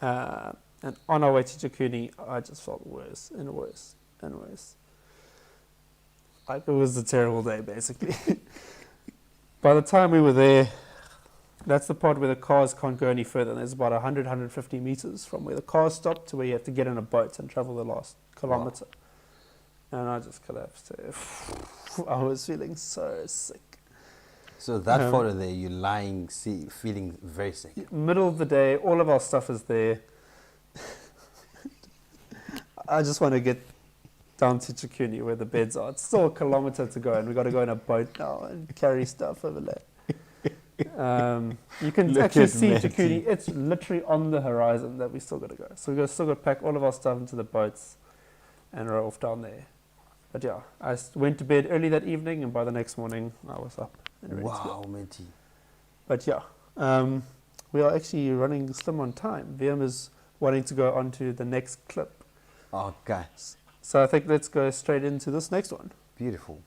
Speaker 3: And on our way to Chikuni, I just felt worse and worse and worse. Like it was a terrible day, basically. By the time we were there, that's the part where the cars can't go any further. There's about 100, 150 meters from where the cars stop to where you have to get in a boat and travel the last kilometer. Wow. And I just collapsed. I was feeling so sick.
Speaker 2: So that photo there, you're lying, feeling very sick.
Speaker 3: Middle of the day, all of our stuff is there. I just want to get down to Chikuni where the beds are. It's still a kilometer to go and we've got to go in a boat now and carry stuff over there. You can actually see Chikuni. It's literally on the horizon that we still got to go. So we've still got to pack all of our stuff into the boats and row off down there. But yeah, I went to bed early that evening and by the next morning I was up and ready to go.
Speaker 2: Wow, matey.
Speaker 3: But yeah, we are actually running slim on time. VM is wanting to go on to the next clip.
Speaker 2: Okay.
Speaker 3: So I think let's go straight into this next one.
Speaker 2: Beautiful.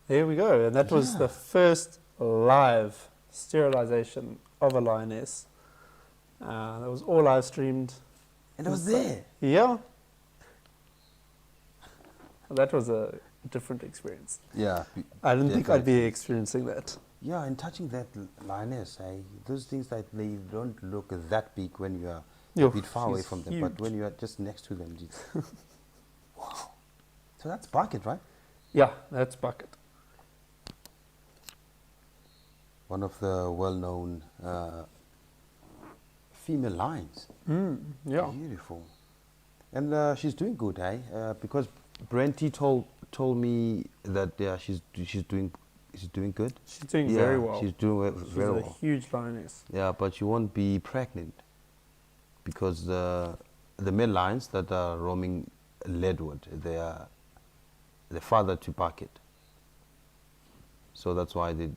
Speaker 3: There we go. And that was the first live sterilization of a lioness. That was all live streamed.
Speaker 2: And it was there.
Speaker 3: Yeah. That was a different experience.
Speaker 2: Yeah.
Speaker 3: I didn't think I'd be experiencing that.
Speaker 2: Yeah, and touching that lioness, those things that they don't look that big when you are a bit far away from them, but when you are just next to them, wow. So that's bucket, right?
Speaker 3: Yeah, that's bucket.
Speaker 2: One of the well-known female lions.
Speaker 3: Yeah.
Speaker 2: Beautiful. And she's doing good, because Brenty told me that she's doing good.
Speaker 3: She's doing very well.
Speaker 2: She's doing very well.
Speaker 3: She's a huge lioness.
Speaker 2: Yeah, but she won't be pregnant because the male lions that are roaming Leadwood, they are the father to bucket. So that's why they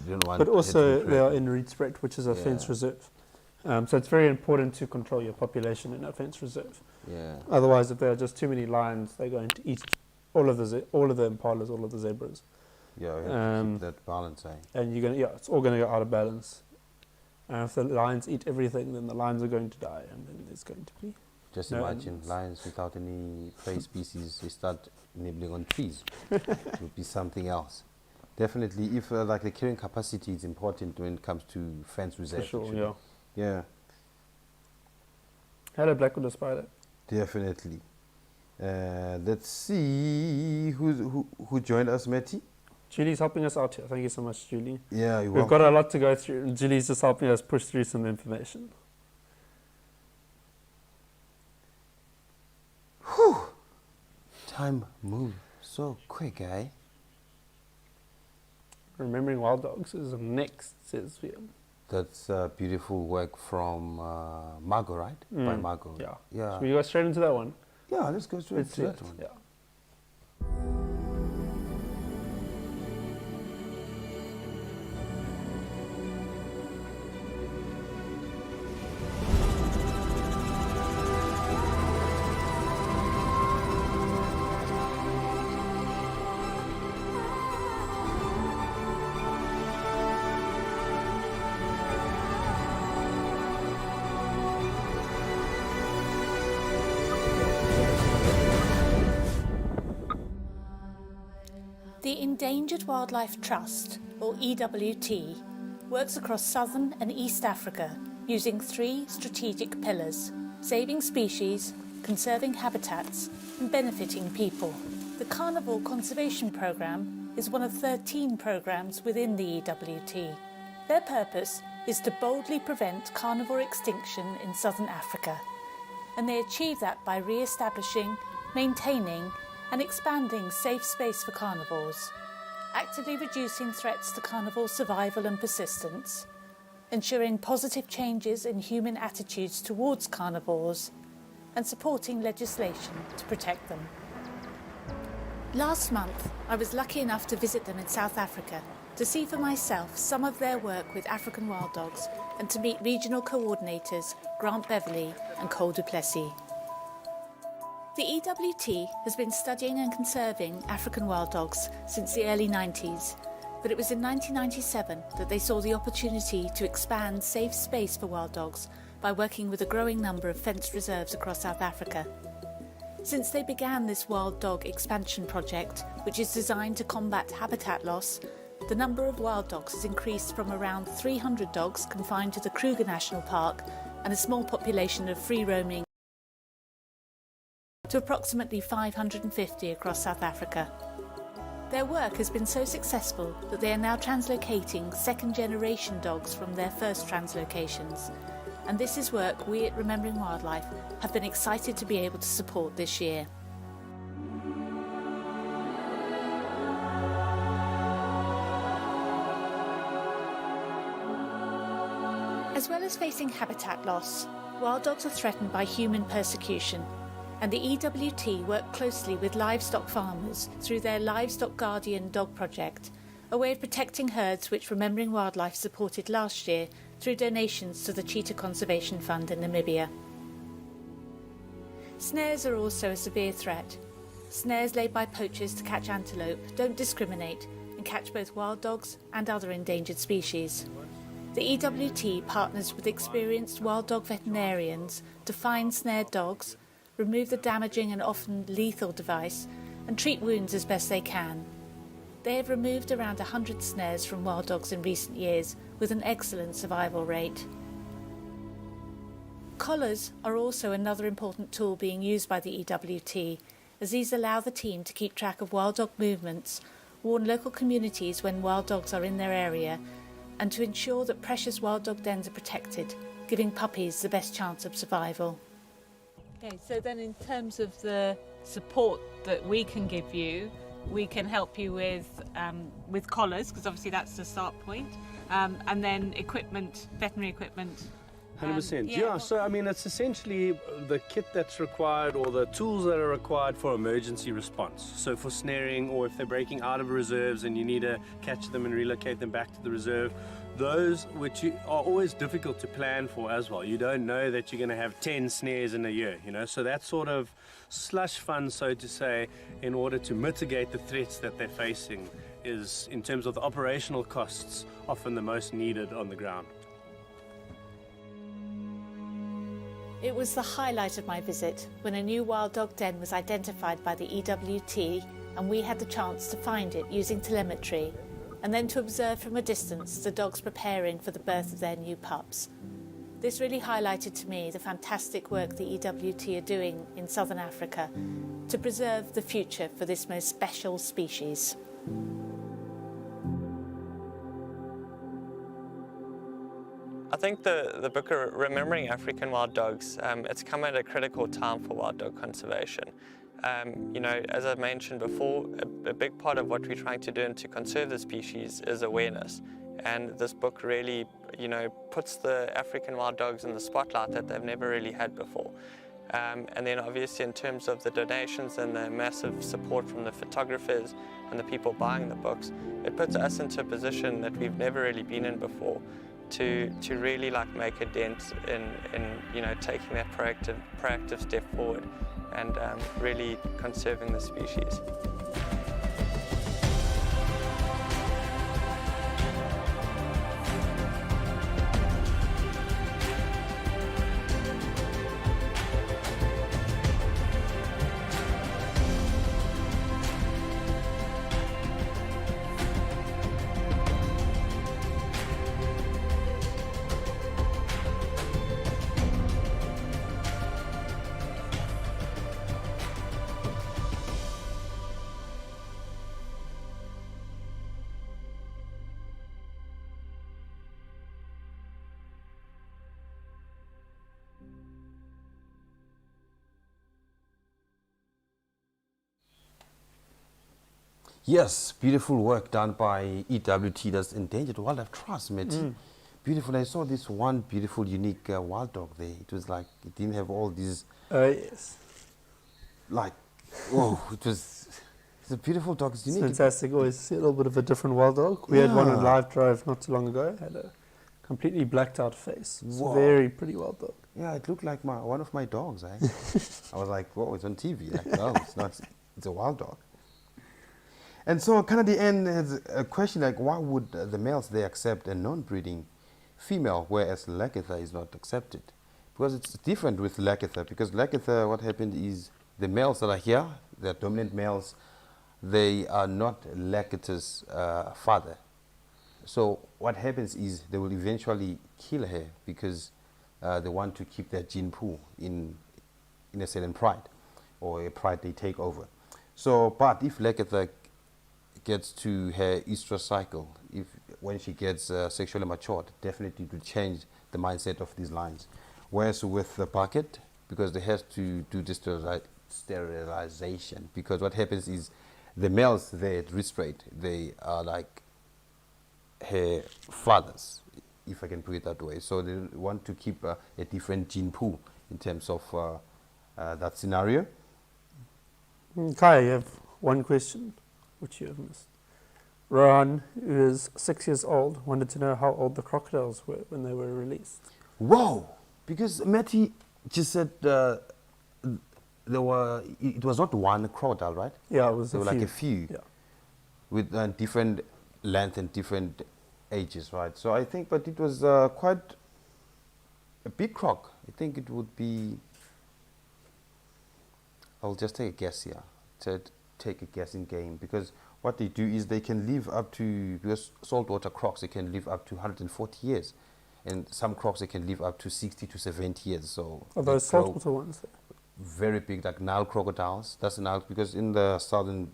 Speaker 2: don't want.
Speaker 3: But also they are in Reedspread, which is a fence reserve. So it's very important to control your population in a fence reserve.
Speaker 2: Yeah.
Speaker 3: Otherwise, if there are just too many lions, they're going to eat all of the impalas, all of the zebras.
Speaker 2: Yeah, we have to keep that balance,
Speaker 3: And it's all going to go out of balance. And if the lions eat everything, then the lions are going to die, and then there's going to be
Speaker 2: just
Speaker 3: no
Speaker 2: imagine
Speaker 3: animals.
Speaker 2: lions without any prey species. They start nibbling on trees. It would be something else. Definitely, if like the carrying capacity is important when it comes to fence reserve.
Speaker 3: For sure,
Speaker 2: actually.
Speaker 3: yeah.
Speaker 2: Yeah.
Speaker 3: Hello, black widow spider.
Speaker 2: Definitely. Let's see who joined us, Matty.
Speaker 3: Julie's helping us out here. Thank you so much, Julie.
Speaker 2: Yeah, you're
Speaker 3: We've got a lot to go through. And Julie's just helping us push through some information.
Speaker 2: Whew. Time moves so quick,
Speaker 3: Remembering Wild Dogs is next, says Liam.
Speaker 2: That's beautiful work from Margot, right? By Margot.
Speaker 3: Yeah.
Speaker 2: Yeah.
Speaker 3: Should we go straight into that one?
Speaker 2: Yeah, let's go straight to that one.
Speaker 3: Yeah.
Speaker 7: The Endangered Wildlife Trust, or EWT, works across southern and East Africa using 3 strategic pillars: saving species, conserving habitats, and benefiting people. The Carnivore Conservation Programme is one of 13 programmes within the EWT. Their purpose is to boldly prevent carnivore extinction in southern Africa, and they achieve that by re-establishing, maintaining, and expanding safe space for carnivores, actively reducing threats to carnivore survival and persistence, ensuring positive changes in human attitudes towards carnivores, and supporting legislation to protect them. Last month, I was lucky enough to visit them in South Africa to see for myself some of their work with African wild dogs and to meet regional coordinators Grant Beverley and Cole du Plessis. The EWT has been studying and conserving African wild dogs since the early 90s, but it was in 1997 that they saw the opportunity to expand safe space for wild dogs by working with a growing number of fenced reserves across South Africa. Since they began this wild dog expansion project, which is designed to combat habitat loss, the number of wild dogs has increased from around 300 dogs confined to the Kruger National Park and a small population of free-roaming to approximately 550 across South Africa. Their work has been so successful that they are now translocating second-generation dogs from their first translocations, and this is work we at Remembering Wildlife have been excited to be able to support this year. As well as facing habitat loss, wild dogs are threatened by human persecution, and the EWT work closely with livestock farmers through their Livestock Guardian Dog Project, a way of protecting herds which Remembering Wildlife supported last year through donations to the Cheetah Conservation Fund in Namibia. Snares are also a severe threat. Snares laid by poachers to catch antelope don't discriminate and and catch both wild dogs and other endangered species. The EWT partners with experienced wild dog veterinarians to find snared dogs, remove the damaging and often lethal device, and treat wounds as best they can. They have removed around 100 snares from wild dogs in recent years with an excellent survival rate. Collars are also another important tool being used by the EWT, as these allow the team to keep track of wild dog movements, warn local communities when wild dogs are in their area, and to ensure that precious wild dog dens are protected, giving puppies the best chance of survival.
Speaker 8: Okay, so then in terms of the support that we can give you, we can help you with collars, because obviously that's the start point, and then equipment, veterinary equipment.
Speaker 9: 100%. Yeah, so I mean, it's essentially the kit that's required or the tools that are required for emergency response. So for snaring, or if they're breaking out of reserves and you need to catch them and relocate them back to the reserve, those which are always difficult to plan for as well. You don't know that you're going to have 10 snares in a year, you know, so that sort of slush fund, so to say, in order to mitigate the threats that they're facing is, in terms of the operational costs, often the most needed on the ground.
Speaker 7: It was the highlight of my visit when a new wild dog den was identified by the EWT, and we had the chance to find it using telemetry, and then to observe from a distance the dogs preparing for the birth of their new pups. This really highlighted to me the fantastic work the EWT are doing in Southern Africa to preserve the future for this most special species.
Speaker 10: I think the book Remembering African Wild Dogs, it's come at a critical time for wild dog conservation. You know, as I mentioned before, a big part of what we're trying to do and to conserve the species is awareness. And this book really, you know, puts the African wild dogs in the spotlight that they've never really had before. And then obviously in terms of the donations and the massive support from the photographers and the people buying the books, it puts us into a position that we've never really been in before. To really like make a dent in you know, taking that proactive step forward and really conserving the species.
Speaker 2: Yes, beautiful work done by EWT, that's Endangered Wildlife Trust, mate. Beautiful. I saw this one beautiful, unique wild dog there. It was like, it didn't have all these...
Speaker 3: Yes.
Speaker 2: Like, oh, it's a beautiful dog. It's unique.
Speaker 3: Fantastic. Always see a little bit of a different wild dog. We had one on live drive not too long ago. Had a completely blacked out face. It's a very pretty wild dog.
Speaker 2: Yeah, it looked like one of my dogs, eh? I was like, whoa, it's on TV. Like, no, it's not. It's a wild dog. And so kind of the end is a question like, why would the males they accept a non-breeding female, whereas Lakatha is not accepted? Because it's different with Lakatha, because Lakatha, what happened is the males that are here, the dominant males, they are not Lakatha's father. So what happens is they will eventually kill her because they want to keep their gene pool in a certain pride, or a pride they take over. So, but if Lakatha gets to her estrous cycle, when she gets sexually matured, definitely to change the mindset of these lines. Whereas with the bucket, because they have to do this sterilization, because what happens is the males there at Reedspruit, they are like her fathers, if I can put it that way. So they want to keep a different gene pool in terms of that scenario.
Speaker 3: Khaya, you have one question which you have missed. Rohan, who is 6 years old, wanted to know how old the crocodiles were when they were released.
Speaker 2: Whoa! Because Matty just said it was not one crocodile, right?
Speaker 3: Yeah, it was
Speaker 2: there were like a few.
Speaker 3: Yeah.
Speaker 2: With different length and different ages, right? So I think, but it was quite a big croc. I think it would be, I'll just take a guess here, take a guessing game, because what they do is they can live up to, because saltwater crocs, they can live up to 140 years. And some crocs, they can live up to 60 to 70 years. So
Speaker 3: are those saltwater ones?
Speaker 2: Very big, like Nile crocodiles. That's an Nile, because in the southern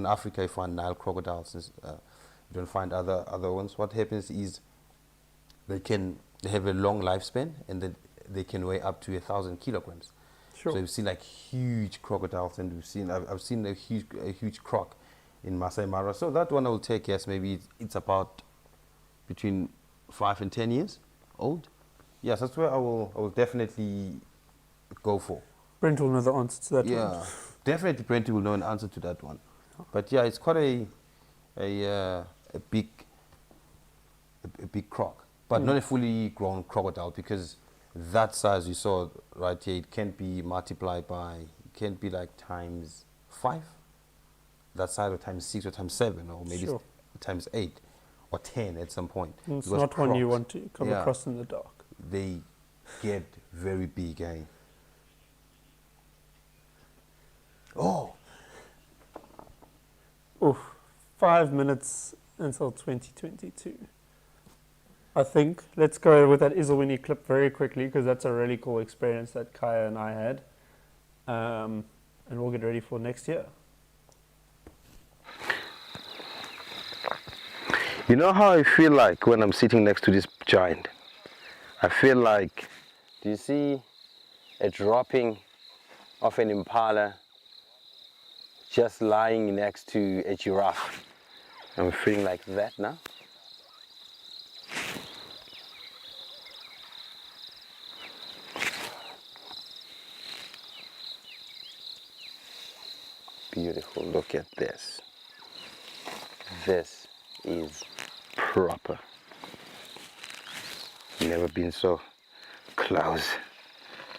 Speaker 2: Africa, you find Nile crocodiles. You don't find other ones. What happens is they have a long lifespan, and then they can weigh up to 1,000 kilograms.
Speaker 3: Sure.
Speaker 2: So you've seen like huge crocodiles, and I've seen a huge croc in Masai Mara. So that one I will take, yes, maybe it's about between 5 and 10 years old. Yes, that's where I will definitely go for.
Speaker 3: Brent will know the answer to that one.
Speaker 2: Yeah, definitely Brent will know an answer to that one. But yeah, it's quite a big croc, but not a fully grown crocodile, because that size you saw right here, it can't be multiplied by, it can't be like times 5, that size, or times 6, or times 7, or maybe times 8 or 10 at some point.
Speaker 3: It's not one you want to come across in the dark.
Speaker 2: They get very big, eh? Oh!
Speaker 3: Oof, 5 minutes until 2022. I think let's go with that Izzelwini clip very quickly, because that's a really cool experience that Khaya and I had. And we'll get ready for next year.
Speaker 2: You know how I feel like when I'm sitting next to this giant? I feel like, do you see a dropping of an impala just lying next to a giraffe? I'm feeling like that now. Beautiful, look at this. This is proper. Never been so close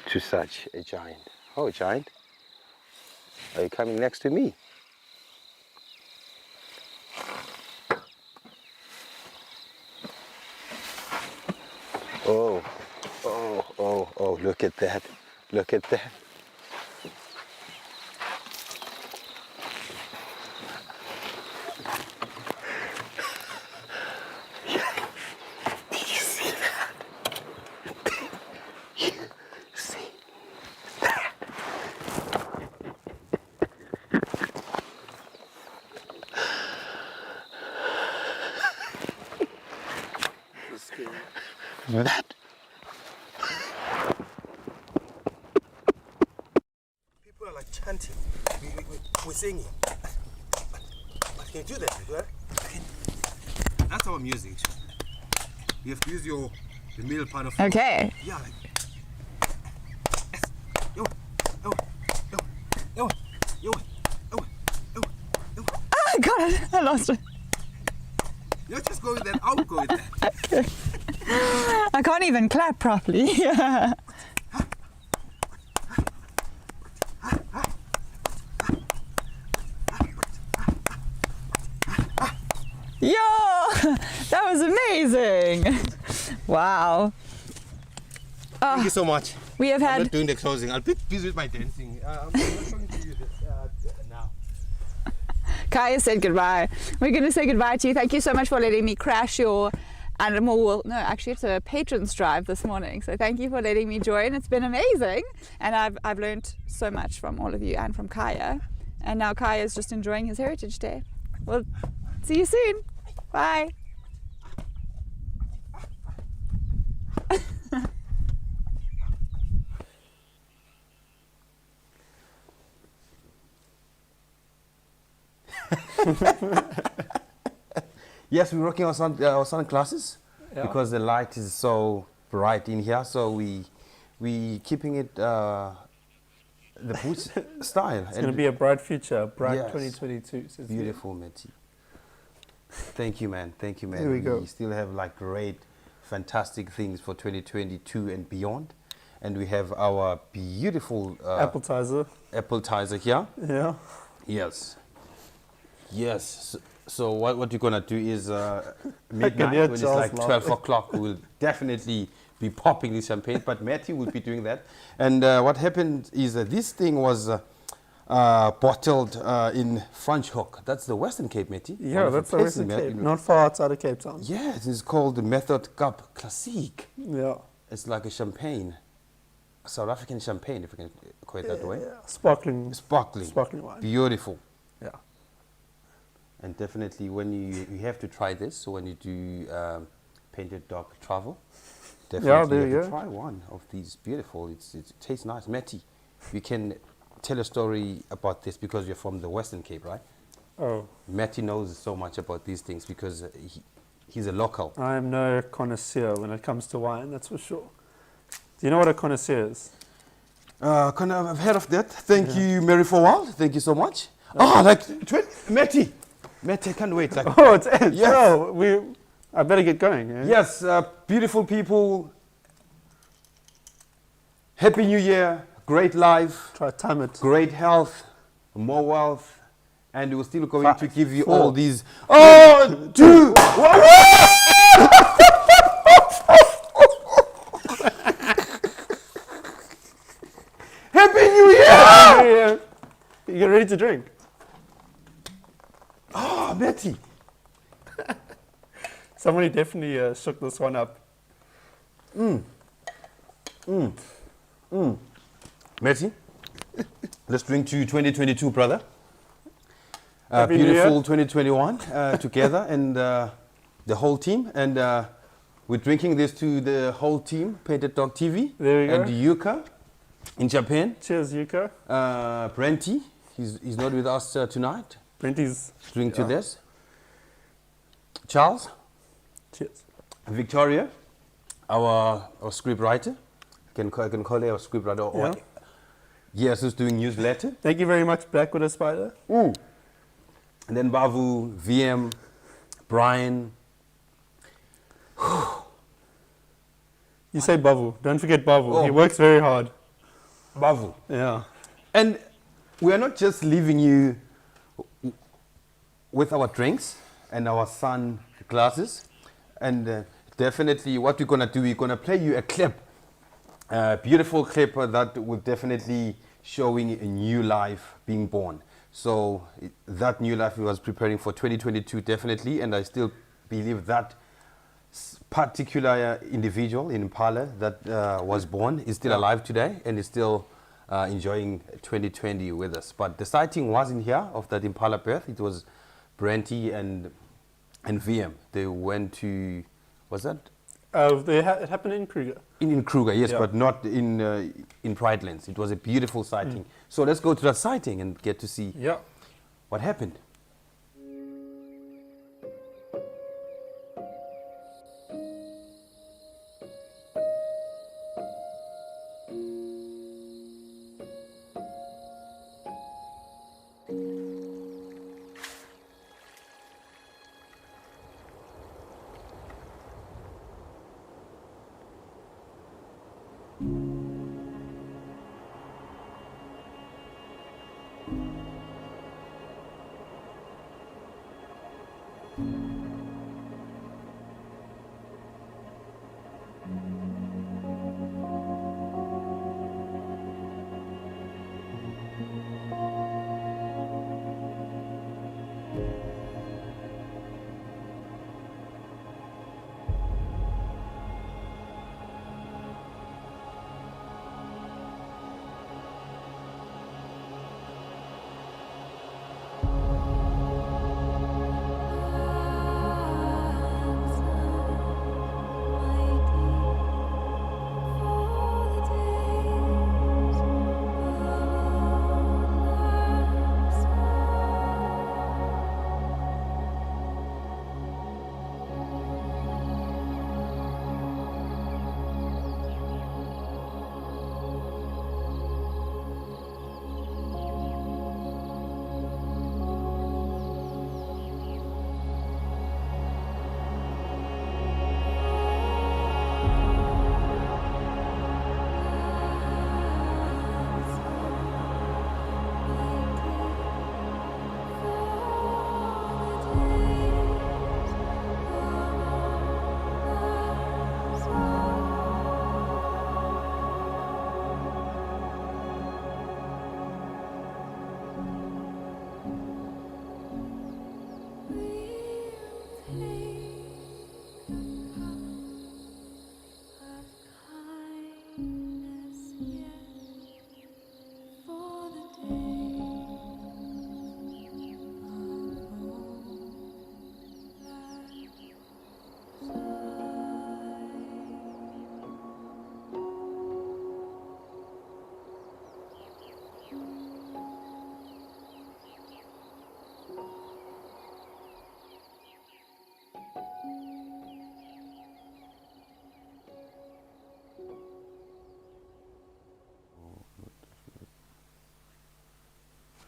Speaker 2: to such a giant. Oh, giant, are you coming next to me? Oh, oh, oh, oh, look at that. Look at that. That. People are like chanting. We're singing. But can you do that, right? That's our music. You have to use the middle part of.
Speaker 11: Okay.
Speaker 2: Yeah. Like, yes. Yo. Yo. Yo. Yo. Yo. Yo. Yo. Yo.
Speaker 11: Oh God, I lost it.
Speaker 2: You just go with that. I'll go with that.
Speaker 11: I can't even clap properly. Yo, that was amazing. Wow.
Speaker 2: Thank you so much.
Speaker 11: We have had.
Speaker 2: I'm not doing the closing. I'll be busy with my dancing. I'm not going to you this now.
Speaker 11: Khaya said goodbye. We're going to say goodbye to you. Thank you so much for letting me crash your animal. No, actually, it's a patrons drive this morning. So thank you for letting me join. It's been amazing, and I've learned so much from all of you and from Khaya. And now Khaya is just enjoying his Heritage Day. We'll see you soon. Bye.
Speaker 2: Yes, we're working on our sunglasses because the light is so bright in here. So we keeping it the boots style.
Speaker 3: It's going to be a bright future, bright
Speaker 2: yes.
Speaker 3: 2022. So
Speaker 2: Beautiful, Matty. Thank you, man. Thank you, man.
Speaker 3: Here we go.
Speaker 2: We still have like great, fantastic things for 2022 and beyond. And we have our beautiful appetizer here.
Speaker 3: Yeah.
Speaker 2: Yes. Yes. So what you're gonna do is
Speaker 3: hear
Speaker 2: midnight when it's
Speaker 3: Charles
Speaker 2: like 12
Speaker 3: laughing.
Speaker 2: o'clock, we'll definitely be popping the champagne, but Matty will be doing that. And what happened is that this thing was bottled in Franschhoek. That's the Western Cape, Matty.
Speaker 3: Yeah, that's the Western Cape, not far outside of Cape Town.
Speaker 2: Yes, it's called the Method Cup Classique.
Speaker 3: Yeah.
Speaker 2: It's like a champagne, South African champagne, if we can call it that way.
Speaker 3: Yeah. Sparkling wine.
Speaker 2: Beautiful.
Speaker 3: Yeah.
Speaker 2: And definitely when you have to try this, so when you do Painteddog travel, definitely
Speaker 3: there
Speaker 2: you
Speaker 3: you
Speaker 2: have to
Speaker 3: go.
Speaker 2: try one of these. Beautiful. It tastes nice. Matty, you can tell a story about this because you're from the Western Cape, right?
Speaker 3: Oh.
Speaker 2: Matty knows so much about these things because he's a local.
Speaker 3: I am no connoisseur when it comes to wine, that's for sure. Do you know what a connoisseur is?
Speaker 2: I've heard of that. Thank you, Mary for a while. Thank you so much. Matty, I can't wait. Like,
Speaker 3: Oh, it's ends.
Speaker 2: Yes.
Speaker 3: Oh, I better get going. Yeah?
Speaker 2: Yes, beautiful people. Happy New Year. Great life.
Speaker 3: Try to time it.
Speaker 2: Great health. More wealth. And we're still going
Speaker 3: 5,
Speaker 2: to give you
Speaker 3: 4.
Speaker 2: all these. Oh, 2, 1. Happy New Year!
Speaker 3: Yeah. You get ready to drink?
Speaker 2: Oh, Betty.
Speaker 3: Somebody definitely shook this one up.
Speaker 2: Matty, let's drink to 2022, brother.
Speaker 3: Happy New
Speaker 2: Beautiful
Speaker 3: Year.
Speaker 2: 2021 together and the whole team. And we're drinking this to the whole team, Painteddog TV.
Speaker 3: There we go.
Speaker 2: And Yuka in Japan.
Speaker 3: Cheers, Yuka.
Speaker 2: Brenty, he's not with us tonight.
Speaker 3: Brenty's.
Speaker 2: Drink to this. Charles.
Speaker 3: Cheers.
Speaker 2: Victoria, our script writer. I can call her our script writer.
Speaker 3: Yeah.
Speaker 2: Yes, who's doing newsletter.
Speaker 3: Thank you very much, Black Widow Spider.
Speaker 2: And then Bavu, VM, Brian.
Speaker 3: You say Bavu. Don't forget Bavu.
Speaker 2: Oh.
Speaker 3: He works very hard.
Speaker 2: Bavu.
Speaker 3: Yeah.
Speaker 2: And we are not just leaving you with our drinks and our sun glasses. And definitely what we're going to do, we're going to play you a clip. A beautiful clip that will definitely showing a new life being born. So that new life we was preparing for 2022 definitely, and I still believe that particular individual in Impala that was born is still alive today and is still enjoying 2020 with us. But the sighting wasn't here of that Impala birth. It was Brenty and VM. They went to, was that?
Speaker 3: It happened in Kruger.
Speaker 2: In Kruger, yes,
Speaker 3: Yeah.
Speaker 2: but not in Pridelands. It was a beautiful sighting. So let's go to that sighting and get to see what happened.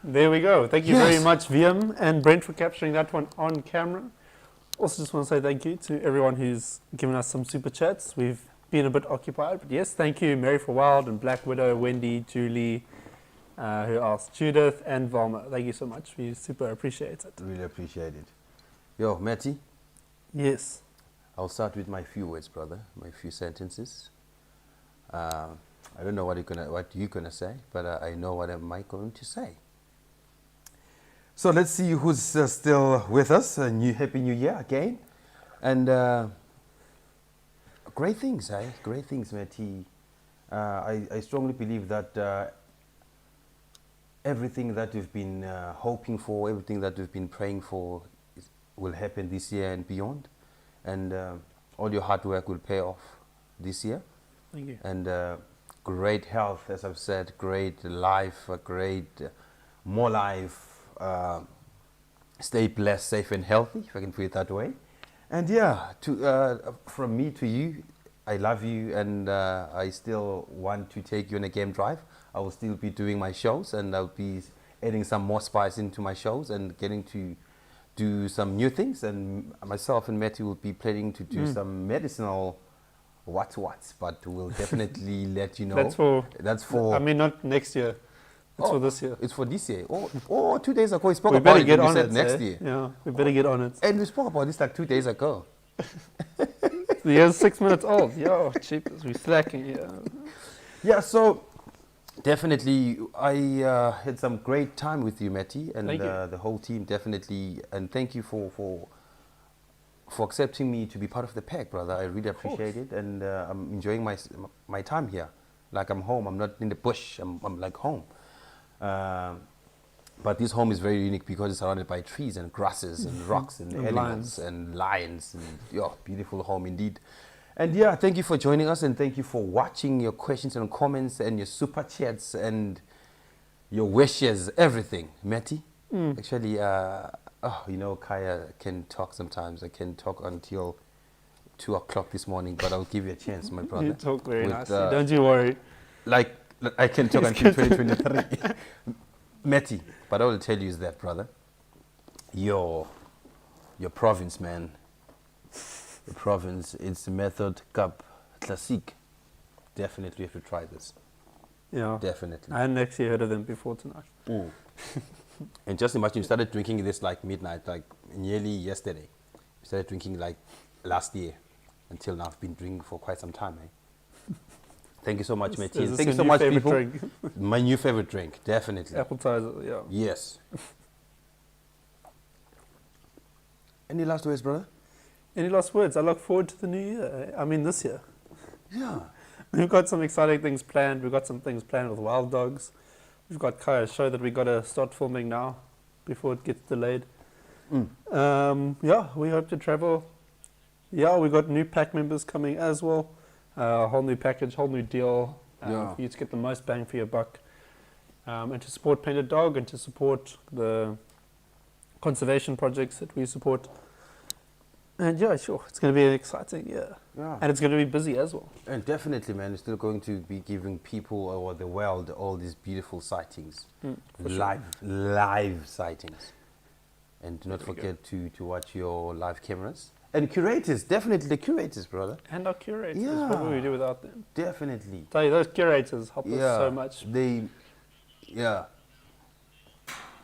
Speaker 3: There we go. Thank you very
Speaker 2: Yes.
Speaker 3: much, VM and Brent, for capturing that one on camera. Also, just want to say thank you to everyone who's given us some super chats. We've been a bit occupied, but yes, thank you, Mary for Wild and Black Widow, Wendy, Julie, who else? Judith and Valma. Thank you so much. We super appreciate it.
Speaker 2: Really appreciate it. Yo, Matty,
Speaker 3: Yes.
Speaker 2: I'll start with my few words, brother, my few sentences. I don't know what you're gonna say, but I know what am I going to say. So let's see who's still with us. Happy New Year again, and great things, Great things, Matty. I strongly believe that everything that we've been hoping for, everything that we've been praying for, will happen this year and beyond, and all your hard work will pay off this year.
Speaker 3: Thank you.
Speaker 2: And great health, as I've said, great life, more life. Stay blessed, safe, and healthy, if I can put it that way. And yeah, from me to you, I love you, and I still want to take you on a game drive. I will still be doing my shows, and I'll be adding some more spice into my shows and getting to do some new things. And myself and Matthew will be planning to do some medicinal what's, but we'll definitely let you know.
Speaker 3: That's for. I mean, not next year. It's for this year.
Speaker 2: It's for this year. 2 days ago we spoke
Speaker 3: we
Speaker 2: about
Speaker 3: better
Speaker 2: it.
Speaker 3: Get
Speaker 2: We
Speaker 3: on
Speaker 2: said
Speaker 3: it,
Speaker 2: next year.
Speaker 3: Yeah, we better get on it.
Speaker 2: And we spoke about this like 2 days ago.
Speaker 3: The year's 6 minutes old. Yo, cheapers, we slacking here.
Speaker 2: Yeah, so definitely I had some great time with you, Matty, and the whole team, definitely. And thank you for accepting me to be part of the pack, brother. I really appreciate it, and I'm enjoying my time here. Like I'm home. I'm not in the bush. I'm like home. But this home is very unique because it's surrounded by trees and grasses and rocks and animals and lions. And beautiful home indeed. And yeah, thank you for joining us, and thank you for watching, your questions and comments and your super chats and your wishes, everything. Matty, actually, Khaya can talk sometimes. I can talk until 2 o'clock this morning, but I'll give you a chance, my brother.
Speaker 3: You talk very nicely, don't you worry.
Speaker 2: Like I can talk until 2023. Matty, but I will tell you is that, brother, your province, man, the province, it's method cup classique. Definitely have to try this.
Speaker 3: Yeah.
Speaker 2: Definitely.
Speaker 3: I hadn't actually heard of them before tonight.
Speaker 2: And just imagine you started drinking this like midnight, like nearly yesterday. You started drinking like last year. Until now, I've been drinking for quite some time, Thank you so much, Matty. Thank you so much, people.
Speaker 3: Drink?
Speaker 2: My new favorite drink, definitely.
Speaker 3: Appetizer, yeah.
Speaker 2: Yes. Any last words, brother?
Speaker 3: Any last words? I look forward to the new year. I mean, this year.
Speaker 2: Yeah.
Speaker 3: We've got some exciting things planned. We've got some things planned with Wild Dogs. We've got Khaya's show that we've got to start filming now before it gets delayed. Yeah, we hope to travel. Yeah, we've got new pack members coming as well. A whole new package, whole new deal for you to get the most bang for your buck. And to support Painteddog and to support the conservation projects that we support. And yeah, sure, it's going to be an exciting year. Yeah. And it's going to be busy as well.
Speaker 2: And definitely, man, it's still going to be giving people or the world all these beautiful sightings. Live sightings. And do not forget to watch your live cameras. And curators, definitely the curators, brother.
Speaker 3: And our curators, what would we do without them?
Speaker 2: Definitely.
Speaker 3: Tell you, those curators help us so much.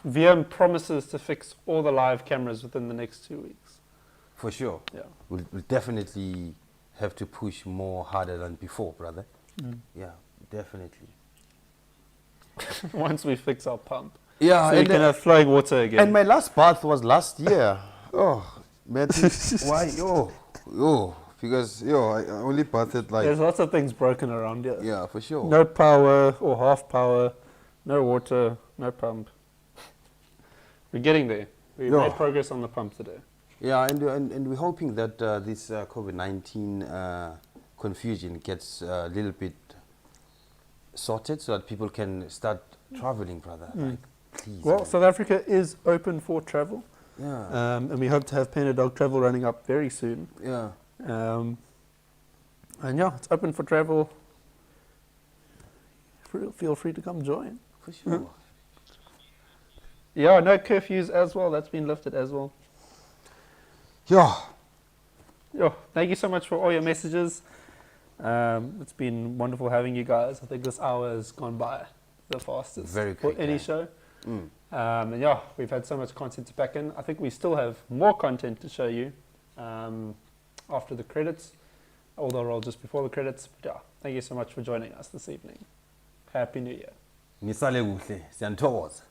Speaker 3: VM promises to fix all the live cameras within the next 2 weeks.
Speaker 2: For sure.
Speaker 3: Yeah.
Speaker 2: We'll definitely have to push more harder than before, brother. Yeah, definitely.
Speaker 3: Once we fix our pump.
Speaker 2: Yeah.
Speaker 3: So we can have flowing water again.
Speaker 2: And my last bath was last year. Matty, why? Because I only bathed like...
Speaker 3: There's lots of things broken around here.
Speaker 2: Yeah, for sure.
Speaker 3: No power or half power, no water, no pump. We're getting there. We made progress on the pump today.
Speaker 2: Yeah, and we're hoping that this COVID-19 confusion gets a little bit sorted so that people can start traveling, brother. Like, please.
Speaker 3: Well, South Africa is open for travel.
Speaker 2: Yeah.
Speaker 3: And we hope to have Painteddog travel running up very soon.
Speaker 2: Yeah.
Speaker 3: And yeah, it's open for travel. Feel free to come join.
Speaker 2: For sure.
Speaker 3: Yeah, no curfews as well. That's been lifted as well.
Speaker 2: Yeah.
Speaker 3: Yeah, thank you so much for all your messages. It's been wonderful having you guys. I think this hour has gone by the fastest
Speaker 2: Very quick,
Speaker 3: for any show. And yeah, we've had so much content to pack in. I think we still have more content to show you after the credits, although I'll just before the credits. But yeah, thank you so much for joining us this evening. Happy New Year.
Speaker 2: Nisale kuhle, siyanthokoza.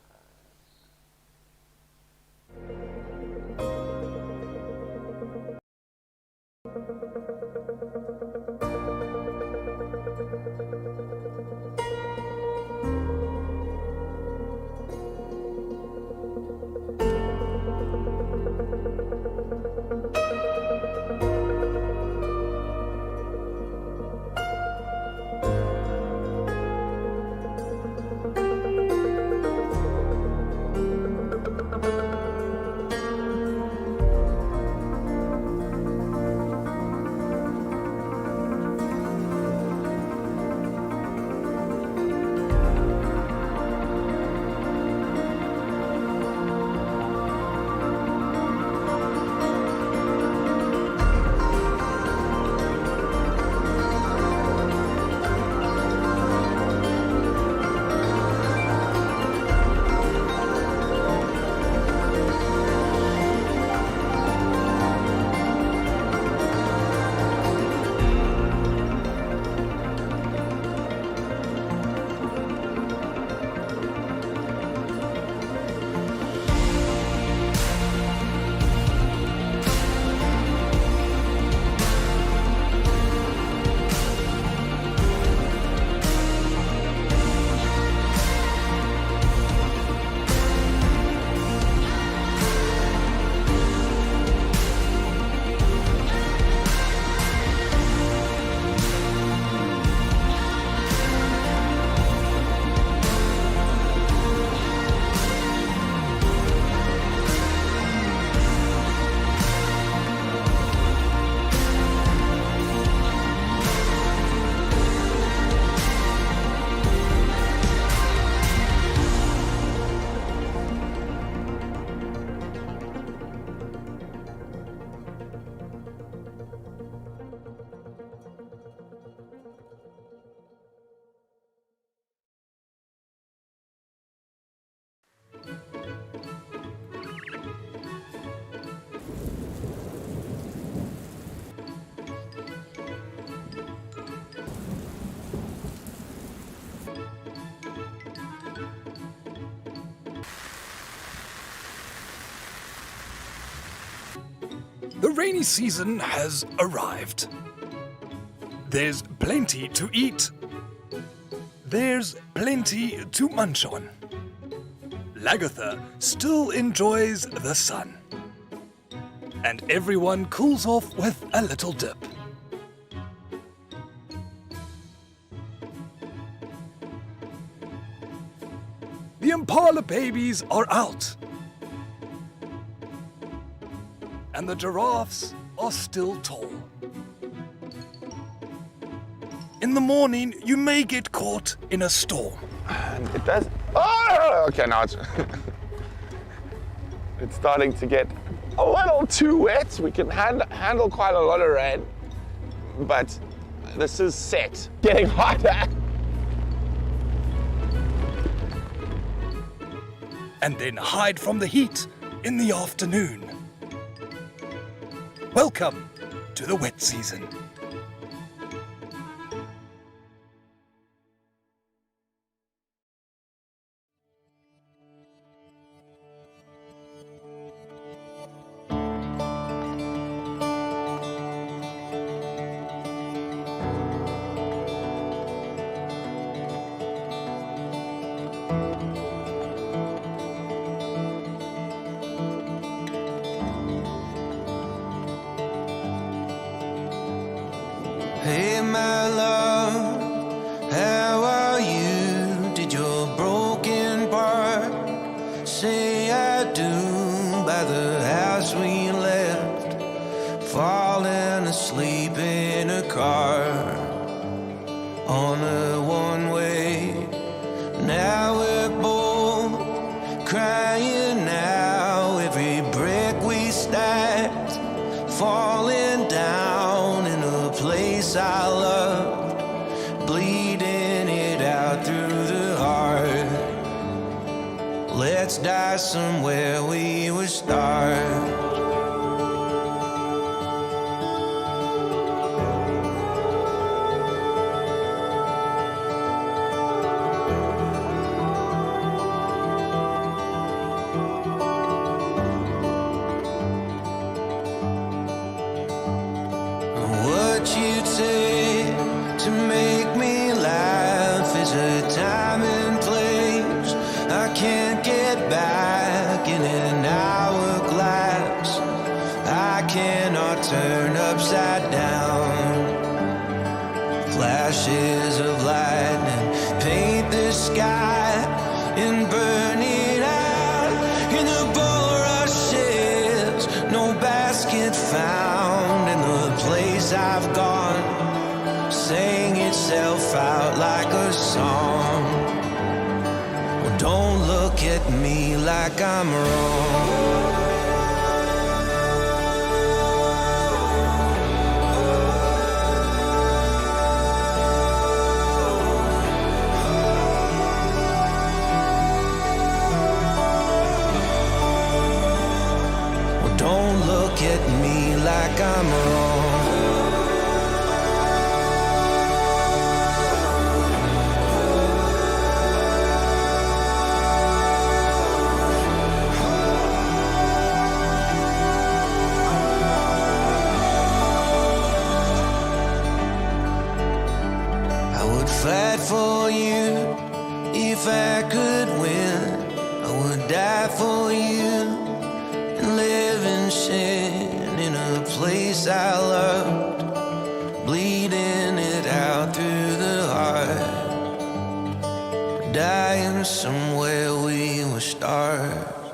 Speaker 12: The rainy season has arrived. There's plenty to eat. There's plenty to munch on. Lagatha still enjoys the sun. And everyone cools off with a little dip. The impala babies are out. And the giraffes are still tall. In the morning, you may get caught in a storm.
Speaker 4: And it does. Oh, okay, now it's it's starting to get a little too wet. We can handle quite a lot of rain, but this is set. Getting hotter.
Speaker 12: And then hide from the heat in the afternoon. Welcome to the wet season.
Speaker 13: Hey my love, how are you? Did your broken part say I do by the house we left, falling asleep in a car on a one-way. Now we're both crying let's die somewhere we were starved. What you take to make me laugh is a time and place I can't get back in an hourglass. I cannot turn upside down. Flashes of lightning paint the sky and burn it out. In the bulrushes, no basket found. In the place I've gone, sang itself out like a song. Well, don't look at me like I'm wrong. Well, don't look at me like I'm wrong. Fight for you if I could win. I would die for you and live in sin in a place I loved, bleeding it out through the heart, dying somewhere we were starved.